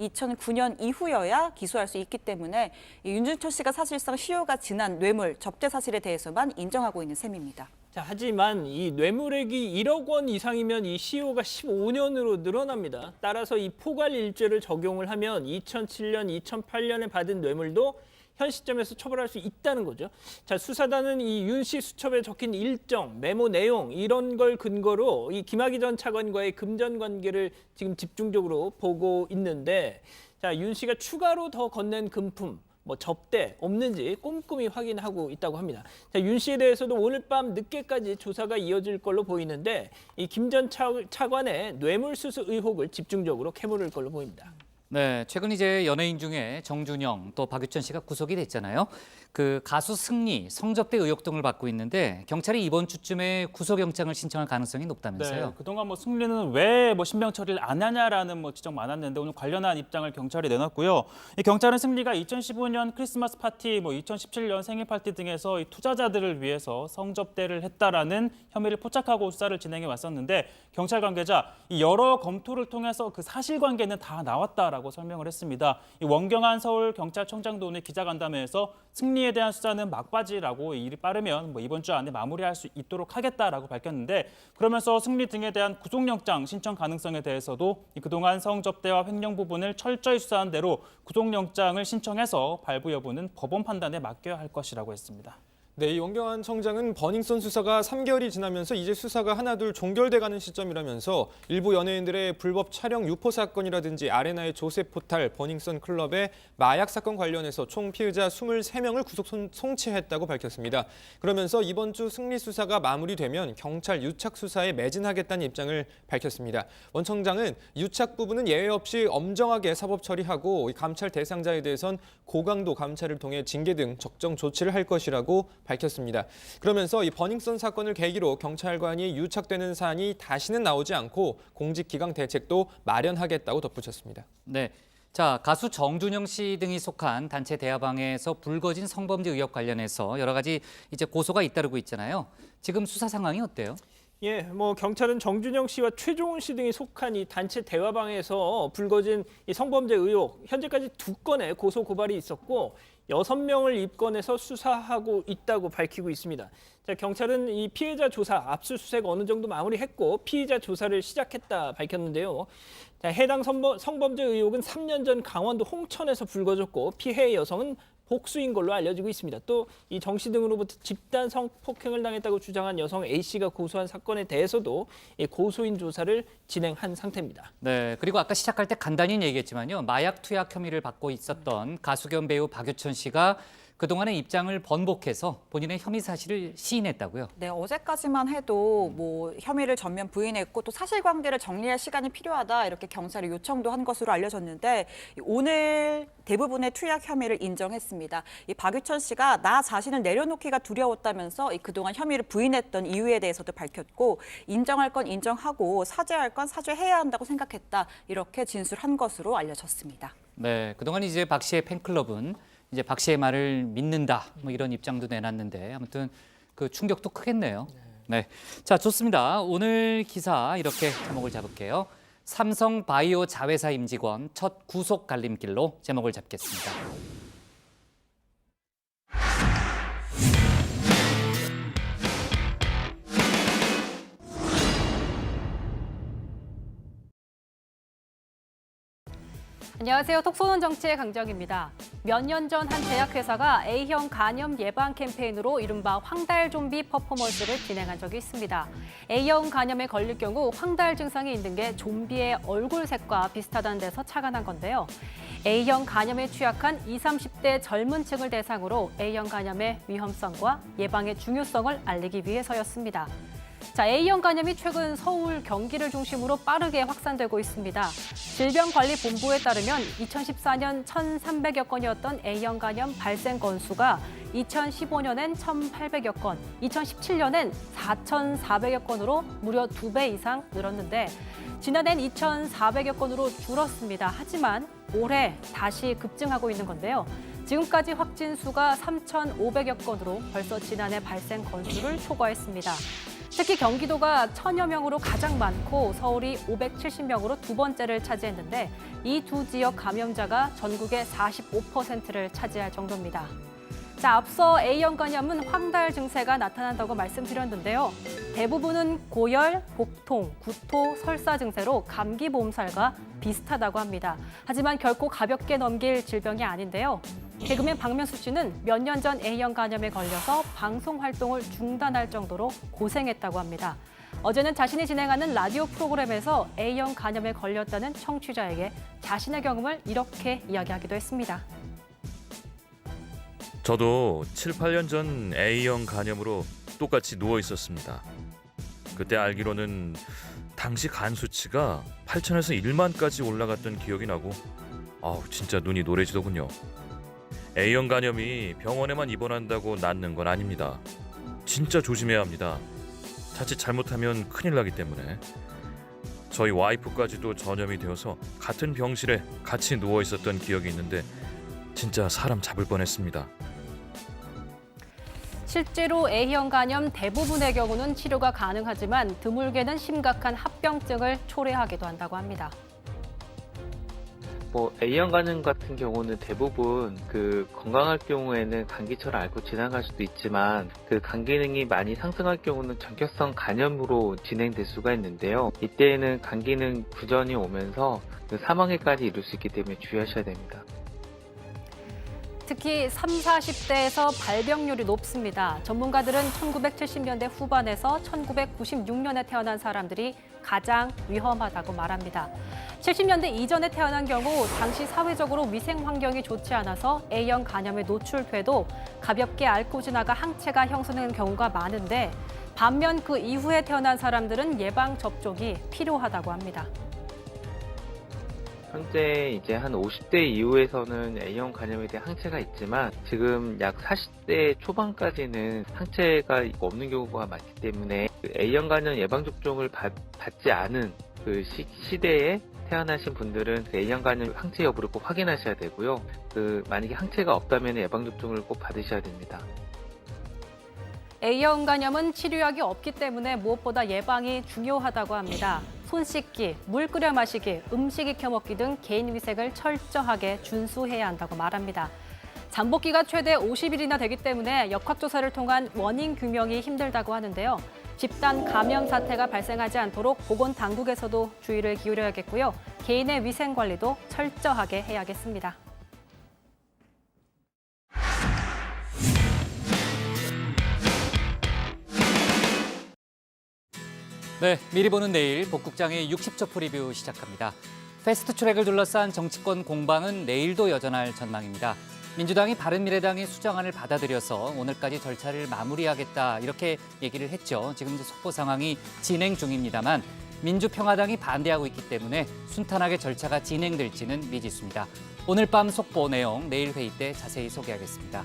2009년 이후여야 기소할 수 있기 때문에 윤중천 씨가 사실상 시효가 지난 뇌물 접대 사실에 대해서만 인정하고 있는 셈입니다. 자, 하지만 이 뇌물액이 1억 원 이상이면 이 시효가 15년으로 늘어납니다. 따라서 이 포괄일죄를 적용을 하면 2007년, 2008년에 받은 뇌물도 현 시점에서 처벌할 수 있다는 거죠. 자, 수사단은 이 윤 씨 수첩에 적힌 일정, 메모 내용 이런 걸 근거로 이 김학의 전 차관과의 금전 관계를 지금 집중적으로 보고 있는데, 자, 윤 씨가 추가로 더 건넨 금품, 접대 없는지 꼼꼼히 확인하고 있다고 합니다. 자, 윤 씨에 대해서도 오늘 밤 늦게까지 조사가 이어질 걸로 보이는데 이 김 전 차관의 뇌물수수 의혹을 집중적으로 캐물을 걸로 보입니다. 네, 최근 이제 연예인 중에 정준영 또 박유천 씨가 구속이 됐잖아요. 그 가수 승리, 성접대 의혹 등을 받고 있는데 경찰이 이번 주쯤에 구속영장을 신청할 가능성이 높다면서요. 네, 그동안 승리는 왜 신병 처리를 안 하냐라는 지적 많았는데 오늘 관련한 입장을 경찰이 내놨고요. 이 경찰은 승리가 2015년 크리스마스 파티, 2017년 생일 파티 등에서 이 투자자들을 위해서 성접대를 했다라는 혐의를 포착하고 수사를 진행해 왔었는데 경찰 관계자 이 여러 검토를 통해서 그 사실관계는 다 나왔다라고 설명을 했습니다. 이 원경한 서울경찰청장도 오늘 기자간담회에서 승리에 대한 수사는 막바지라고 일이 빠르면 이번 주 안에 마무리할 수 있도록 하겠다라고 밝혔는데 그러면서 승리 등에 대한 구속영장 신청 가능성에 대해서도 그동안 성접대와 횡령 부분을 철저히 수사한 대로 구속영장을 신청해서 발부 여부는 법원 판단에 맡겨야 할 것이라고 했습니다. 네, 이 원경한 청장은 버닝썬 수사가 3개월이 지나면서 이제 수사가 하나둘 종결돼가는 시점이라면서 일부 연예인들의 불법 촬영 유포 사건이라든지 아레나의 조셉 포탈, 버닝썬 클럽의 마약 사건 관련해서 총 피의자 23명을 구속 송치했다고 밝혔습니다. 그러면서 이번 주 승리 수사가 마무리되면 경찰 유착 수사에 매진하겠다는 입장을 밝혔습니다. 원 청장은 유착 부분은 예외 없이 엄정하게 사법 처리하고 감찰 대상자에 대해선 고강도 감찰을 통해 징계 등 적정 조치를 할 것이라고 밝혔습니다. 그러면서 이 버닝썬 사건을 계기로 경찰관이 유착되는 사안이 다시는 나오지 않고 공직기강 대책도 마련하겠다고 덧붙였습니다. 네, 자 가수 정준영 씨 등이 속한 단체 대화방에서 불거진 성범죄 의혹 관련해서 여러 가지 이제 고소가 잇따르고 있잖아요. 지금 수사 상황이 어때요? 예, 경찰은 정준영 씨와 최종훈 씨 등이 속한 이 단체 대화방에서 불거진 이 성범죄 의혹, 현재까지 2건의 고소 고발이 있었고 6명을 입건해서 수사하고 있다고 밝히고 있습니다. 자, 경찰은 이 피해자 조사, 압수수색 어느 정도 마무리했고 피의자 조사를 시작했다 밝혔는데요. 자, 해당 성범죄 의혹은 3년 전 강원도 홍천에서 불거졌고 피해 여성은 복수인 걸로 알려지고 있습니다. 또 이 정 씨 등으로부터 집단 성폭행을 당했다고 주장한 여성 A 씨가 고소한 사건에 대해서도 고소인 조사를 진행한 상태입니다. 네, 그리고 아까 시작할 때 간단히 얘기했지만요. 마약 투약 혐의를 받고 있었던 가수 겸 배우 박유천 씨가 그동안의 입장을 번복해서 본인의 혐의 사실을 시인했다고요? 네, 어제까지만 해도 혐의를 전면 부인했고 또 사실관계를 정리할 시간이 필요하다 이렇게 경찰에 요청도 한 것으로 알려졌는데 오늘 대부분의 투약 혐의를 인정했습니다. 이 박유천 씨가 나 자신을 내려놓기가 두려웠다면서 그동안 혐의를 부인했던 이유에 대해서도 밝혔고 인정할 건 인정하고 사죄할 건 사죄해야 한다고 생각했다 이렇게 진술한 것으로 알려졌습니다. 네, 그동안 이제 박 씨의 팬클럽은 이제 박 씨의 말을 믿는다 이런 입장도 내놨는데 아무튼 그 충격도 크겠네요. 네, 자 좋습니다. 오늘 기사 이렇게 제목을 잡을게요. 삼성 바이오 자회사 임직원 첫 구속 갈림길로 제목을 잡겠습니다. 안녕하세요. 톡쏘는 정치의 강정입니다. 몇 년 전 한 제약회사가 A형 간염 예방 캠페인으로 이른바 황달 좀비 퍼포먼스를 진행한 적이 있습니다. A형 간염에 걸릴 경우 황달 증상이 있는 게 좀비의 얼굴색과 비슷하다는 데서 착안한 건데요. A형 간염에 취약한 20, 30대 젊은 층을 대상으로 A형 간염의 위험성과 예방의 중요성을 알리기 위해서였습니다. 자, A형 간염이 최근 서울, 경기를 중심으로 빠르게 확산되고 있습니다. 질병관리본부에 따르면 2014년 1,300여 건이었던 A형 간염 발생 건수가 2015년엔 1,800여 건, 2017년엔 4,400여 건으로 무려 2배 이상 늘었는데 지난해엔 2,400여 건으로 줄었습니다. 하지만 올해 다시 급증하고 있는 건데요. 지금까지 확진 수가 3,500여 건으로 벌써 지난해 발생 건수를 초과했습니다. 특히 경기도가 1,000여 명으로 가장 많고 서울이 570명으로 두 번째를 차지했는데 이 두 지역 감염자가 전국의 45%를 차지할 정도입니다. 자, 앞서 A형 간염은 황달 증세가 나타난다고 말씀드렸는데요. 대부분은 고열, 복통, 구토, 설사 증세로 감기 몸살과 비슷하다고 합니다. 하지만 결코 가볍게 넘길 질병이 아닌데요. 개그맨 박명수 씨는 몇 년 전 A형 간염에 걸려서 방송 활동을 중단할 정도로 고생했다고 합니다. 어제는 자신이 진행하는 라디오 프로그램에서 A형 간염에 걸렸다는 청취자에게 자신의 경험을 이렇게 이야기하기도 했습니다. 저도 7, 8년 전 A형 간염으로 똑같이 누워 있었습니다. 그때 알기로는 당시 간 수치가 8천에서 1만까지 올라갔던 기억이 나고 진짜 눈이 노래지더군요. A형 간염이 병원에만 입원한다고 낫는 건 아닙니다. 진짜 조심해야 합니다. 자칫 잘못하면 큰일 나기 때문에. 저희 와이프까지도 전염이 되어서 같은 병실에 같이 누워 있었던 기억이 있는데 진짜 사람 잡을 뻔했습니다. 실제로 A형 간염 대부분의 경우는 치료가 가능하지만 드물게는 심각한 합병증을 초래하기도 한다고 합니다. A형 간염 같은 경우는 대부분 건강할 경우에는 감기처럼 앓고 지나갈 수도 있지만 간 기능이 많이 상승할 경우는 전결성 간염으로 진행될 수가 있는데요. 이때에는 간 기능 부전이 오면서 사망에까지 이를 수 있기 때문에 주의하셔야 됩니다. 특히 30, 40대에서 발병률이 높습니다. 전문가들은 1970년대 후반에서 1996년에 태어난 사람들이 가장 위험하다고 말합니다. 70년대 이전에 태어난 경우 당시 사회적으로 위생 환경이 좋지 않아서 A형 간염에 노출돼도 가볍게 앓고 지나가 항체가 형성되는 경우가 많은데 반면 그 이후에 태어난 사람들은 예방 접종이 필요하다고 합니다. 현재 이제 한 50대 이후에서는 A형 간염에 대한 항체가 있지만 지금 약 40대 초반까지는 항체가 없는 경우가 많기 때문에 A형 간염 예방접종을 받지 않은 시대에 태어나신 분들은 A형 간염 항체 여부를 꼭 확인하셔야 되고요. 만약에 항체가 없다면 예방접종을 꼭 받으셔야 됩니다. A형 간염은 치료약이 없기 때문에 무엇보다 예방이 중요하다고 합니다. 손 씻기, 물 끓여 마시기, 음식 익혀 먹기 등 개인 위생을 철저하게 준수해야 한다고 말합니다. 잠복기가 최대 50일이나 되기 때문에 역학조사를 통한 원인 규명이 힘들다고 하는데요. 집단 감염 사태가 발생하지 않도록 보건당국에서도 주의를 기울여야겠고요. 개인의 위생 관리도 철저하게 해야겠습니다. 네, 미리 보는 내일 복국장의 60초 프리뷰 시작합니다. 패스트트랙을 둘러싼 정치권 공방은 내일도 여전할 전망입니다. 민주당이 바른미래당의 수정안을 받아들여서 오늘까지 절차를 마무리하겠다 이렇게 얘기를 했죠. 지금 속보 상황이 진행 중입니다만 민주평화당이 반대하고 있기 때문에 순탄하게 절차가 진행될지는 미지수입니다. 오늘 밤 속보 내용 내일 회의 때 자세히 소개하겠습니다.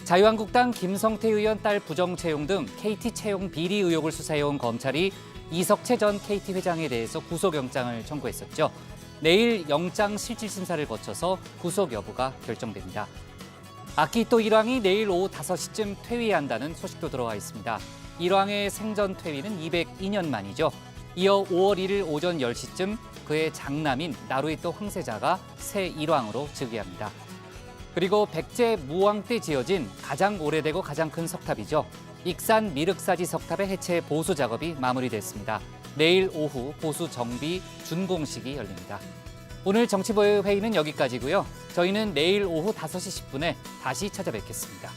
자유한국당 김성태 의원 딸 부정 채용 등 KT 채용 비리 의혹을 수사해온 검찰이 이석채 전 KT 회장에 대해서 구속영장을 청구했었죠. 내일 영장 실질심사를 거쳐서 구속 여부가 결정됩니다. 아키히토 1왕이 내일 오후 5시쯤 퇴위한다는 소식도 들어와 있습니다. 1왕의 생전 퇴위는 202년 만이죠. 이어 5월 1일 오전 10시쯤 그의 장남인 나루히토 황세자가 새 1왕으로 즉위합니다. 그리고 백제 무왕 때 지어진 가장 오래되고 가장 큰 석탑이죠. 익산 미륵사지 석탑의 해체 보수 작업이 마무리됐습니다. 내일 오후 보수 정비 준공식이 열립니다. 오늘 정치보의 회의는 여기까지고요. 저희는 내일 오후 5시 10분에 다시 찾아뵙겠습니다.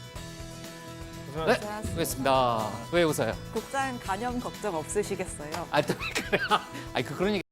네, 수고했습니다. 왜 웃어요? 국장 간염 걱정 없으시겠어요? 그런 얘기.